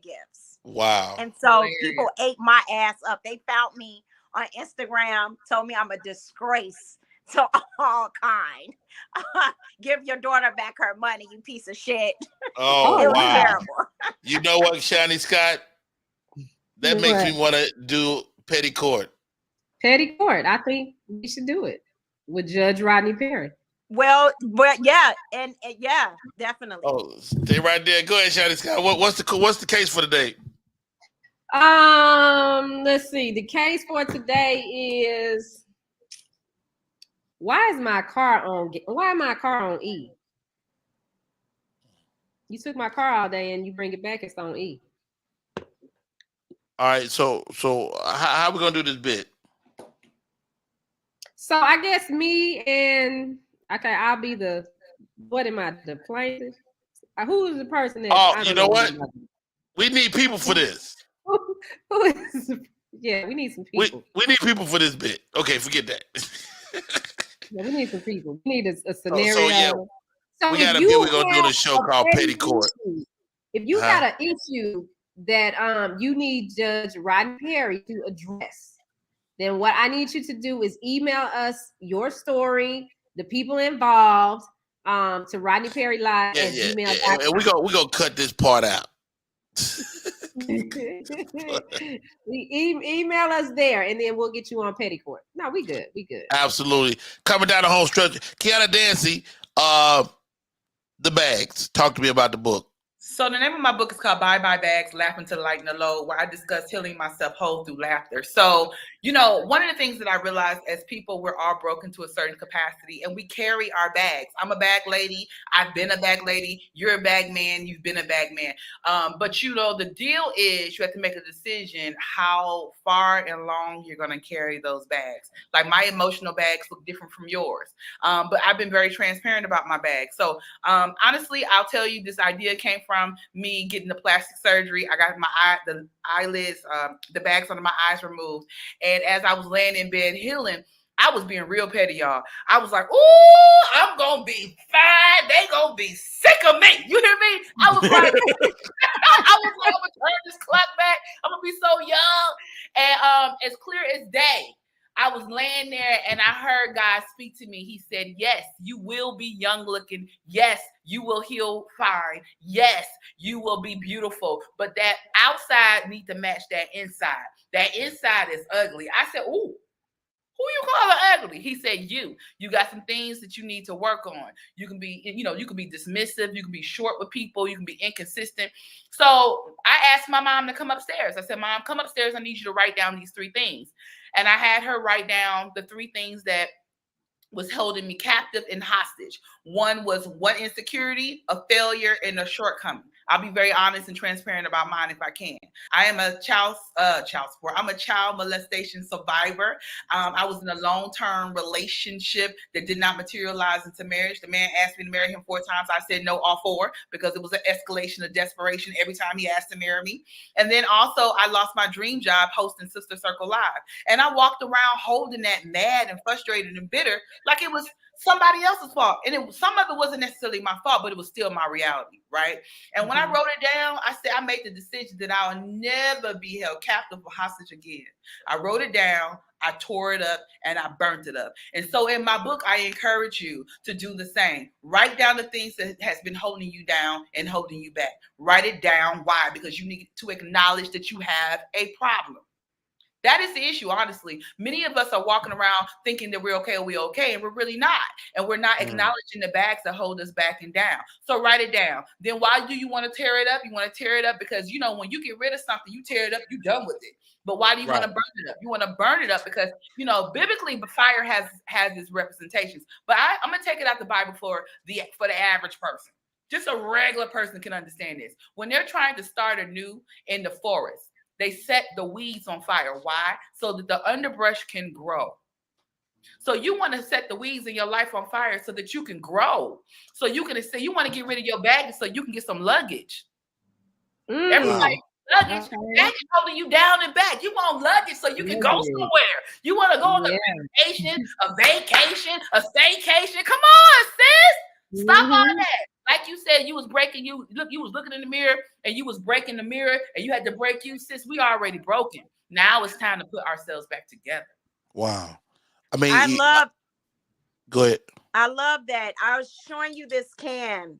gifts. Wow. And so people ate my ass up. They found me on Instagram, told me I'm a disgrace to all kind. Give your daughter back her money, you piece of shit. Oh, it was wow. terrible. You know what, Shani Scott? That makes me want to do petty court. Petty court. I think we should do it with Judge Rodney Perry. Well, yeah, and yeah, definitely. Oh, stay right there. Go ahead, Shani Scott. What's the case for today? Let's see. The case for today is why am my car on E? You took my car all day and you bring it back, it's on E. All right, so how we gonna do this bit? So I guess I'll be the plaintiff? Who is the person that? Oh, you know what? We need people for this. Who is? Yeah, we need some people. We need people for this bit. Okay, forget that. Yeah, we need some people. We need a scenario. So we're gonna do the show called Petty Court. If you got an issue that you need Judge Rodney Perry to address, then what I need you to do is email us your story, the people involved, to Rodney Perry Live at gmail.com. And we're gonna cut this part out. Email us there, and then we'll get you on petty court. No, we good. Absolutely. Coming down the home stretch, Kiana, Dancie, the bags. Talk to me about the book. So the name of my book is called Bye Bye Bags, Laughing to Lighten the Load, where I discuss healing myself whole through laughter. So, one of the things that I realized as people, we're all broken to a certain capacity and we carry our bags. I'm a bag lady. I've been a bag lady. You're a bag man. You've been a bag man. But the deal is you have to make a decision how far and long you're going to carry those bags. Like my emotional bags look different from yours. But I've been very transparent about my bags. So honestly, I'll tell you, this idea came from me getting the plastic surgery. I got the eyelids, the bags under my eyes removed. And as I was laying in bed healing, I was being real petty, y'all. I was like, ooh, I'm going to be fine. They going to be sick of me. You hear me? I was like, I'm going to turn this clock back. I'm going to be so young. And as clear as day, I was laying there and I heard God speak to me. He said, yes, you will be young looking. Yes, you will heal fine. Yes, you will be beautiful. But that outside needs to match that inside. That inside is ugly. I said, ooh. Who you calling ugly? He said, you got some things that you need to work on. You can be, you can be dismissive. You can be short with people. You can be inconsistent. So I asked my mom to come upstairs. I said, Mom, come upstairs. I need you to write down these 3 things. And I had her write down the 3 things that was holding me captive and hostage. One was insecurity, a failure, and a shortcoming. I'll be very honest and transparent about mine if I can. I am a child support. I'm a child molestation survivor. I was in a long-term relationship that did not materialize into marriage. The man asked me to marry him 4 times. I said no, all 4, because it was an escalation of desperation every time he asked to marry me. And then also I lost my dream job hosting Sister Circle Live. And I walked around holding that mad and frustrated and bitter like it was somebody else's fault. And some of it wasn't necessarily my fault, but it was still my reality, right? And when I wrote it down, I said, I made the decision that I'll never be held captive or hostage again. I wrote it down, I tore it up, and I burnt it up. And so in my book, I encourage you to do the same. Write down the things that has been holding you down and holding you back. Write it down. Why? Because you need to acknowledge that you have a problem. That is the issue, honestly. Many of us are walking around thinking that we're okay, and we're really not. And we're not acknowledging the bags that hold us back and down. So write it down. Then why do you want to tear it up? You want to tear it up because, when you get rid of something, you tear it up, you're done with it. But why do you want to burn it up? You want to burn it up because, biblically, fire has its representations. But I'm going to take it out the Bible for the average person. Just a regular person can understand this. When they're trying to start anew in the forest, they set the weeds on fire. Why? So that the underbrush can grow. So you want to set the weeds in your life on fire so that you can grow. So you want to get rid of your baggage so you can get some luggage. Everybody, luggage is holding you down and back. You want luggage so you can go somewhere. You want to go on a vacation, a staycation. Come on, sis. Stop all that. Like you said, you was looking in the mirror and you was breaking the mirror and you had to break you. Sis, we already broken. Now it's time to put ourselves back together. Wow. I mean, go ahead. I love that. I was showing you this can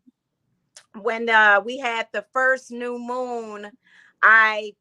when we had the first new moon. I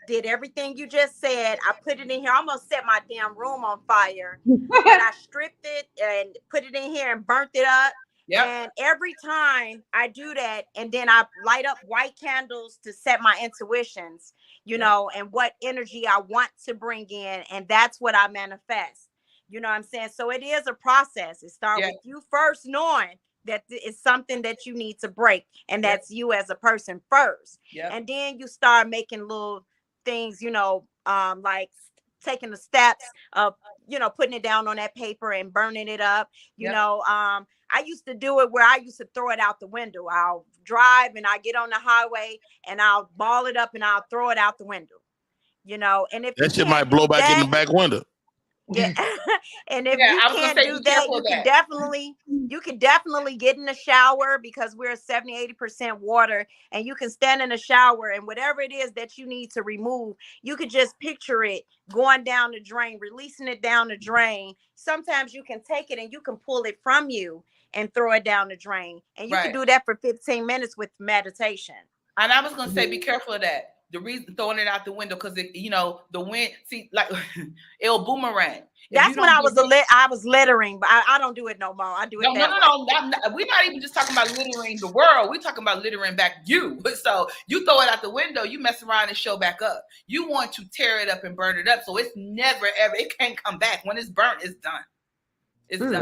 did everything you just said. I put it in here. I almost set my damn room on fire. And I stripped it and put it in here and burnt it up. Yep. And every time I do that, and then I light up white candles to set my intuitions, and what energy I want to bring in. And that's what I manifest. You know what I'm saying? So it is a process. It starts with you first knowing that it's something that you need to break. And that's you as a person first. Yep. And then you start making little things, like taking the steps of, putting it down on that paper and burning it up. I used to do it where I used to throw it out the window. I'll drive and I get on the highway and I'll ball it up and I'll throw it out the window. And if that shit might blow back in the back window. Yeah. And if you can't do that, you can definitely get in the shower because we're 70-80% water, and you can stand in the shower and whatever it is that you need to remove, you could just picture it going down the drain, releasing it down the drain. Sometimes you can take it and you can pull it from you and throw it down the drain. And you can do that for 15 minutes with meditation. And I was going to say, be careful of that. The reason throwing it out the window, because the wind, it'll boomerang. That's when I was littering, but I don't do it no more. I do it. No. We're not even just talking about littering the world. We're talking about littering back you. So you throw it out the window, you mess around and show back up. You want to tear it up and burn it up, so it's never ever. It can't come back. When it's burnt, it's done. It's done.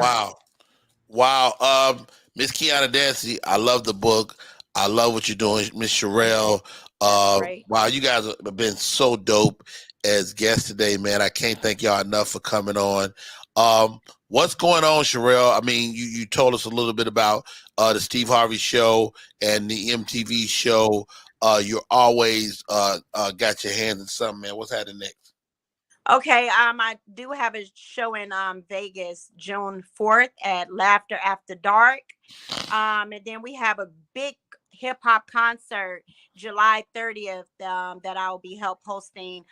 Wow. Miss Kiana Dancie, I love the book. I love what you're doing, Miss Sharelle. Wow, you guys have been so dope as guests today, man. I can't thank y'all enough for coming on. What's going on, Sharelle? I mean, you told us a little bit about the Steve Harvey show and the MTV show. You're always got your hands in something, man. What's happening next? Okay, I do have a show in Vegas, June 4th at Laughter After Dark. And then we have a big hip-hop concert July 30th that I'll be hosting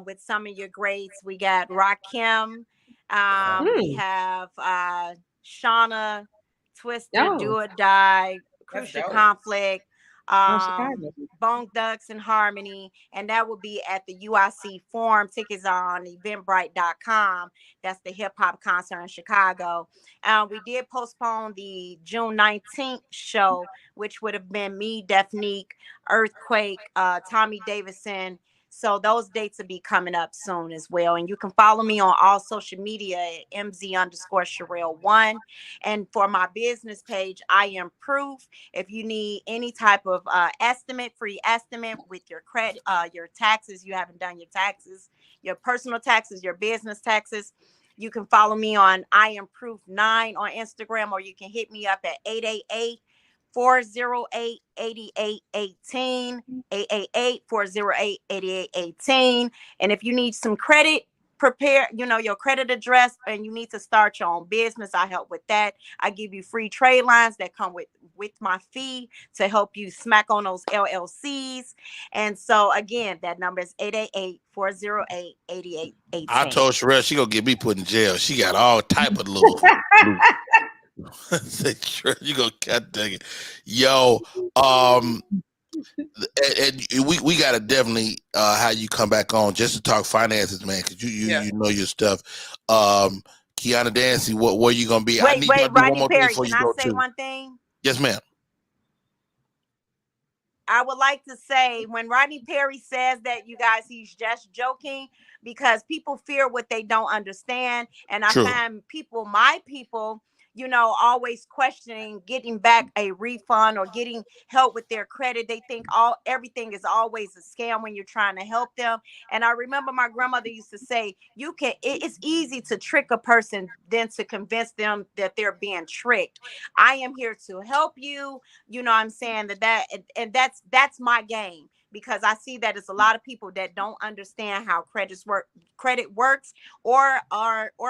with some of your greats. We got Rakim, we have Shauna, Twister, Do or Die, Crucial Conflict, Bone Thugs and Harmony, and that will be at the UIC Forum. Tickets are on eventbrite.com. That's the hip-hop concert in Chicago. We did postpone the June 19th show, which would have been me, Defnique, Earthquake, Tommy Davidson, So those dates will be coming up soon as well. And you can follow me on all social media at MZ_Sharelle1. And for my business page, I Am Proof. If you need any type of free estimate with your credit, your taxes, you haven't done your taxes, your personal taxes, your business taxes, you can follow me on I Am Proof 9 on Instagram, or you can hit me up at 888-408-8818, 888-408-8818. And if you need some credit, prepare, your credit address, and you need to start your own business, I help with that. I give you free trade lines that come with my fee to help you smack on those LLCs. And so again, that number is 888-408-8818. I told Sharelle she gonna get me put in jail. She got all type of little. You gonna cut that? Yo, and we gotta definitely have you come back on just to talk finances, man, because you know your stuff. Kiana, Dancie, where you gonna be? Wait, Rodney Perry, can I say one thing? Yes, ma'am. I would like to say, when Rodney Perry says that, you guys, he's just joking, because people fear what they don't understand. And I find my people, always questioning getting back a refund or getting help with their credit. They think everything is always a scam when you're trying to help them. And I remember my grandmother used to say, it's easy to trick a person than to convince them that they're being tricked. I am here to help you. You know what I'm saying? That's my game, because I see that it's a lot of people that don't understand how credit works, or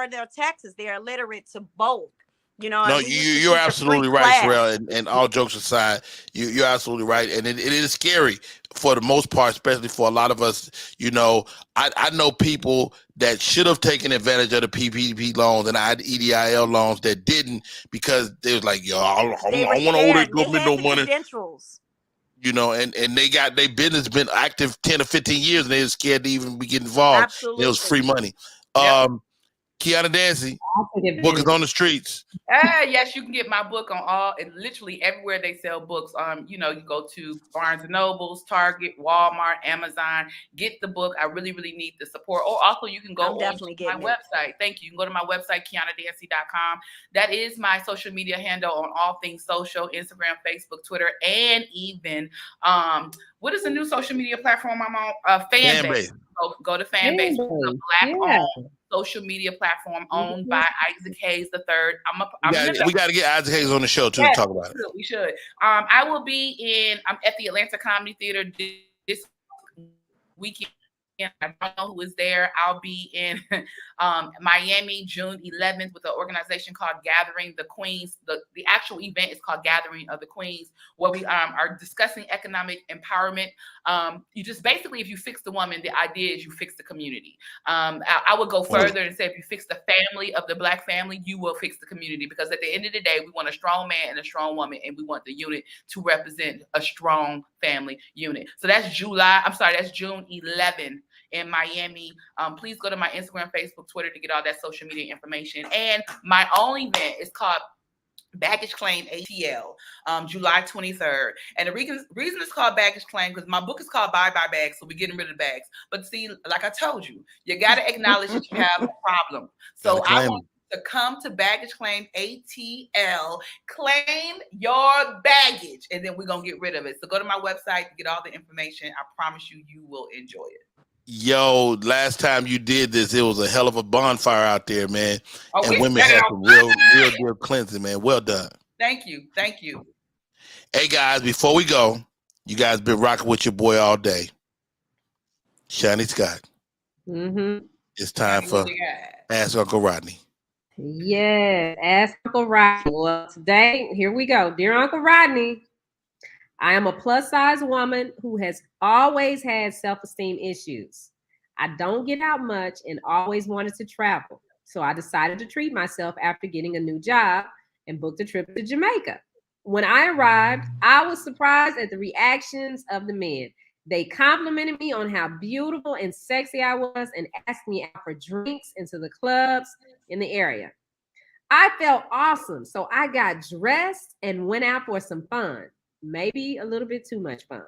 their taxes. They're illiterate to both. No, you're absolutely right, Sharelle. And all jokes aside, you're absolutely right. And it is scary for the most part, especially for a lot of us. I know people that should have taken advantage of the PPP loans and EIDL loans that didn't, because they was like, yo, I want to owe this government no money. And they got their business been active 10 or 15 years, and they were scared to even be getting involved. Absolutely. It was free money. Kiana, Dancie, book is on the streets. Yes, you can get my book on literally everywhere they sell books. You go to Barnes and Nobles, Target, Walmart, Amazon. Get the book. I really, really need the support. Or also, you can go on my website. Thank you. You can go to my website, KianaDancie.com. That is my social media handle on all things social: Instagram, Facebook, Twitter, and even what is the new social media platform I'm on? Fanbase. Go to Fanbase. Black-owned social media platform owned by Isaac Hayes III. We got to get Isaac Hayes on the show too to talk about it. We should. I will be I'm at the Atlanta Comedy Theater this weekend. I don't know who is there. I'll be in Miami June 11th with an organization called Gathering the Queens. The actual event is called Gathering of the Queens, where we are discussing economic empowerment. You just basically, if you fix the woman, the idea is you fix the community. I would go further and say, if you fix the family of the Black family, you will fix the community, because at the end of the day, we want a strong man and a strong woman, and we want the unit to represent a strong family unit. So that's June 11th in Miami. Please go to my Instagram, Facebook, Twitter to get all that social media information. And my own event is called Baggage Claim ATL, July 23rd. And the reason it's called Baggage Claim, because my book is called Bye Bye Bags, so we're getting rid of the bags. But see, like I told you, you got to acknowledge that you have a problem. So I want to come to Baggage Claim ATL, claim your baggage, and then we're going to get rid of it. So go to my website to get all the information. I promise you will enjoy it. Yo, last time you did this, it was a hell of a bonfire out there, man. And women had some real deal cleansing, man. Well done. Thank you. Hey, guys, before we go, you guys been rocking with your boy all day, Shani Scott. Mm-hmm. It's time for Ask Uncle Rodney. Yes, Ask Uncle Rodney. Well, today, here we go. Dear Uncle Rodney, I am a plus-size woman who has always had self-esteem issues. I don't get out much and always wanted to travel. So I decided to treat myself after getting a new job and booked a trip to Jamaica. When I arrived, I was surprised at the reactions of the men. They complimented me on how beautiful and sexy I was and asked me out for drinks and to the clubs in the area. I felt awesome, so I got dressed and went out for some fun. Maybe a little bit too much fun.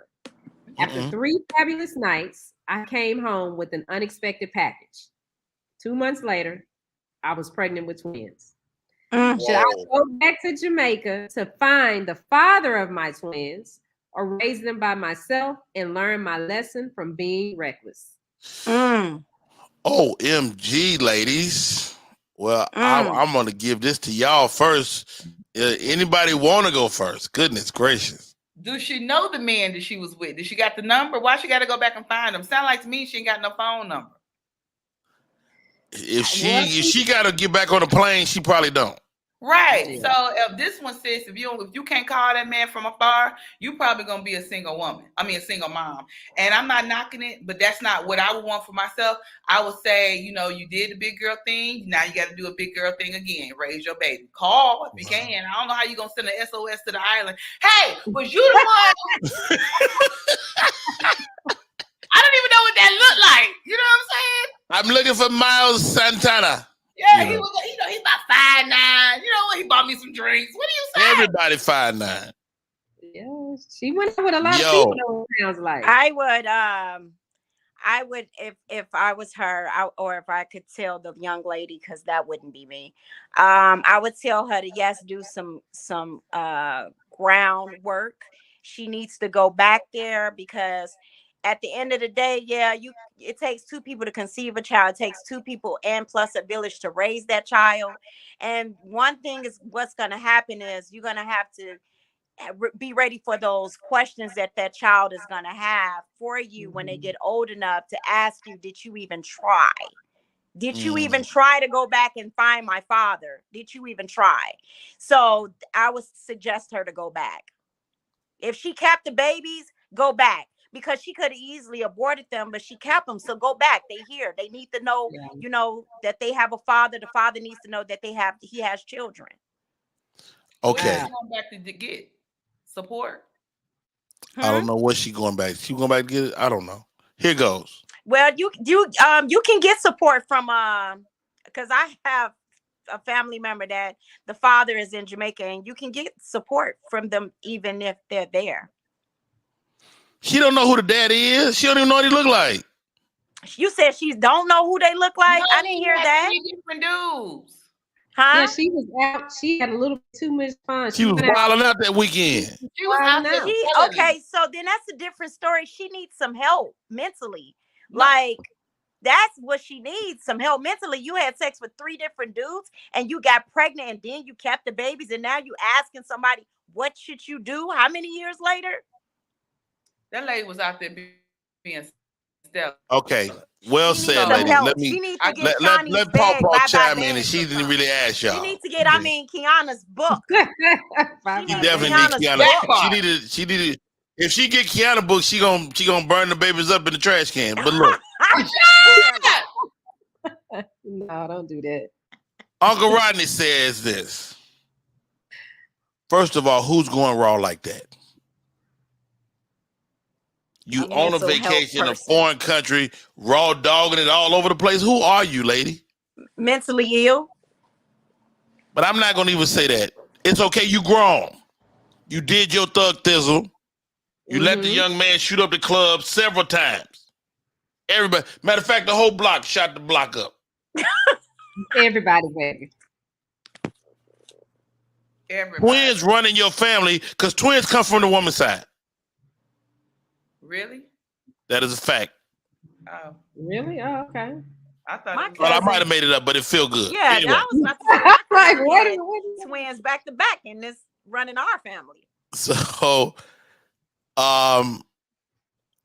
After 3 fabulous nights, I came home with an unexpected package. 2 months later, I was pregnant with twins. Should I go back to Jamaica to find the father of my twins or raise them by myself and learn my lesson from being reckless? OMG, ladies. Well, I'm going to give this to y'all first. Anybody want to go first? Goodness gracious. Do she know the man that she was with? Did she got the number? Why she got to go back and find him? Sound like to me she ain't got no phone number. If she got to get back on the plane, she probably don't. Right. So if this one says if you can't call that man from afar, you probably gonna be a single woman. I mean a single mom. And I'm not knocking it, but that's not what I would want for myself. I would say, you did the big girl thing. Now you got to do a big girl thing again. Raise your baby. Call if you can. I don't know how you gonna send an SOS to the island. Hey, was you the one? I don't even know what that looked like. You know what I'm saying? I'm looking for Miles Santana. Yeah, he was. He's about 5'9". You know what? He bought me some drinks. What do you say? Everybody 5'9". Yeah, she went out with a lot of people. Sounds like I would if I was her, or if I could tell the young lady, because that wouldn't be me. I would tell her to do some groundwork. She needs to go back there because at the end of the day, it takes 2 people to conceive a child. It takes 2 people and plus a village to raise that child. And one thing is what's going to happen is you're going to have to be ready for those questions that child is going to have for you when they get old enough to ask you, did you even try? Did you even try to go back and find my father? Did you even try? So I would suggest her to go back. If she kept the babies, go back. Because she could have easily aborted them, but she kept them. So go back. They here. They need to know, that they have a father. The father needs to know that he has children. Okay. She's going back to get support. I don't know what she going back. She going back to get it? I don't know. Here goes. Well, you can get support from because I have a family member that the father is in Jamaica, and you can get support from them even if they're there. She don't know who the daddy is. She don't even know what he look like. You said she don't know who they look like? No, I didn't hear that. 3 different dudes. Huh? Yeah, she was out. She had a little bit too much fun. She was wilding out that weekend. She was out there. Okay, so then that's a different story. She needs some help mentally. Like, that's what she needs, some help mentally. You had sex with 3 different dudes and you got pregnant and then you kept the babies and now you asking somebody, what should you do? How many years later? That lady was out there being stealth. Okay, well said, lady. Let Paul chime in, and she didn't really ask y'all. She needs to get, Kiana's book. She definitely needs Kiana's. She needed. If she get Kiana book, she gonna burn the babies up in the trash can. But look, no, don't do that. Uncle Rodney says this. First of all, who's going raw like that? You on a vacation in a foreign country, raw dogging it all over the place. Who are you, lady? Mentally ill. But I'm not going to even say that. It's okay. You grown. You did your thug thizzle. You let the young man shoot up the club several times. Everybody. Matter of fact, the whole block shot the block up. Everybody, baby. Everybody. Twins running your family because twins come from the woman's side. Really? That is a fact. Oh. Really? Oh, okay. I thought Well, I might have made it up, but it feel good. Yeah, anyway. I was about to say, like, what twins back to back in this running our family. So, I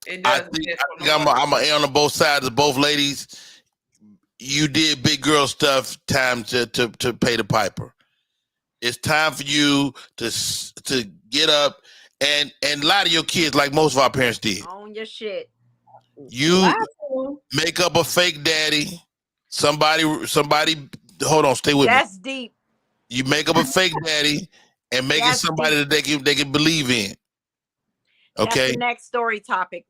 think I'm on both sides of both ladies. You did big girl stuff. Time to pay the piper. It's time for you to get up and lie to your kids like most of our parents did. Own your shit. You make up a fake daddy. Somebody. Hold on, stay with me. That's deep. You make up a fake daddy and make it somebody that they can believe in. Okay. That's the next story topic.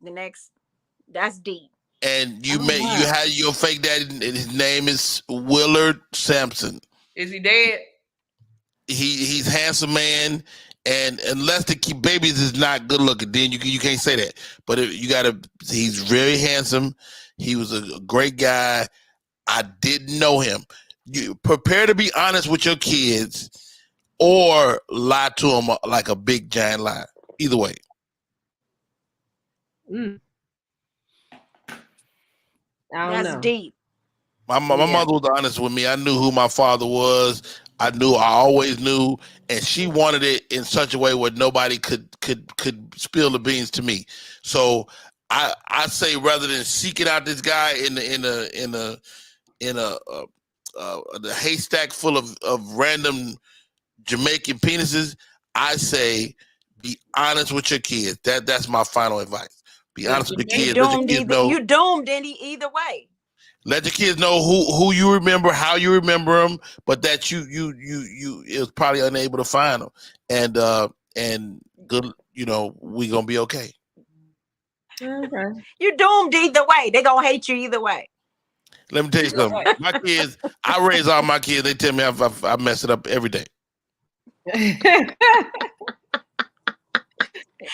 That's deep. And you you had your fake daddy, and his name is Willard Sampson. Is he dead? He's a handsome man, And unless the babies is not good looking, then you can't say that. But he's very handsome. He was a great guy. I didn't know him. You prepare to be honest with your kids or lie to them like a big giant lie. Either way. That's deep. My mother was honest with me. I knew who my father was. I always knew, and she wanted it in such a way where nobody could spill the beans to me. So I say rather than seeking out this guy in a haystack full of random Jamaican penises, I say be honest with your kids. That's my final advice. Be honest with your kids. Let your kids know. You doomed either way. Let your kids know who you remember, how you remember them, but that you is probably unable to find them, and good, we gonna be okay. Okay. You doomed either way. They gonna hate you either way. Let me tell you something. My kids, I raise all my kids. They tell me I mess it up every day.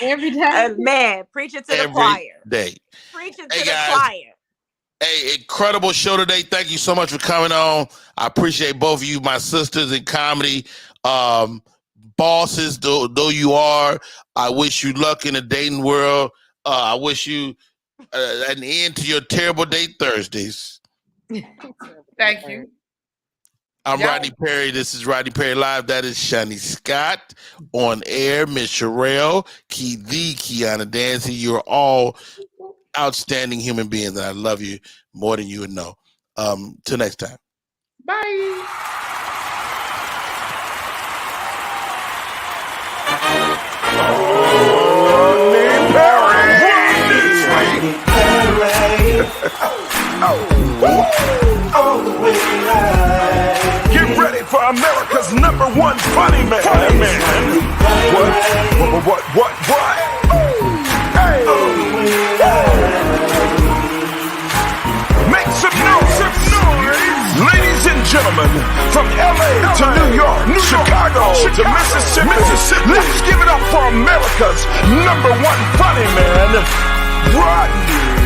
Every time, man, preach it to the choir. Day. Preach it to the choir. Hey, incredible show today. Thank you so much for coming on. I appreciate both of you, my sisters in comedy, bosses, though you are. I wish you luck in the dating world. I wish you an end to your terrible date Thursdays. Thank you. I'm Rodney Perry. This is Rodney Perry Live. That is Shani Scott on air. Miss Sharelle, Kiana, Dancie. You're all outstanding human beings, and I love you more than you would know. Till next time. Bye. Rodney Perry. All the way live. Get ready for America's #1 funny man. What? Hey. Make some noise. Ladies and gentlemen, from LA to New York, Chicago to Mississippi, let's give it up for America's #1 funny man, Rodney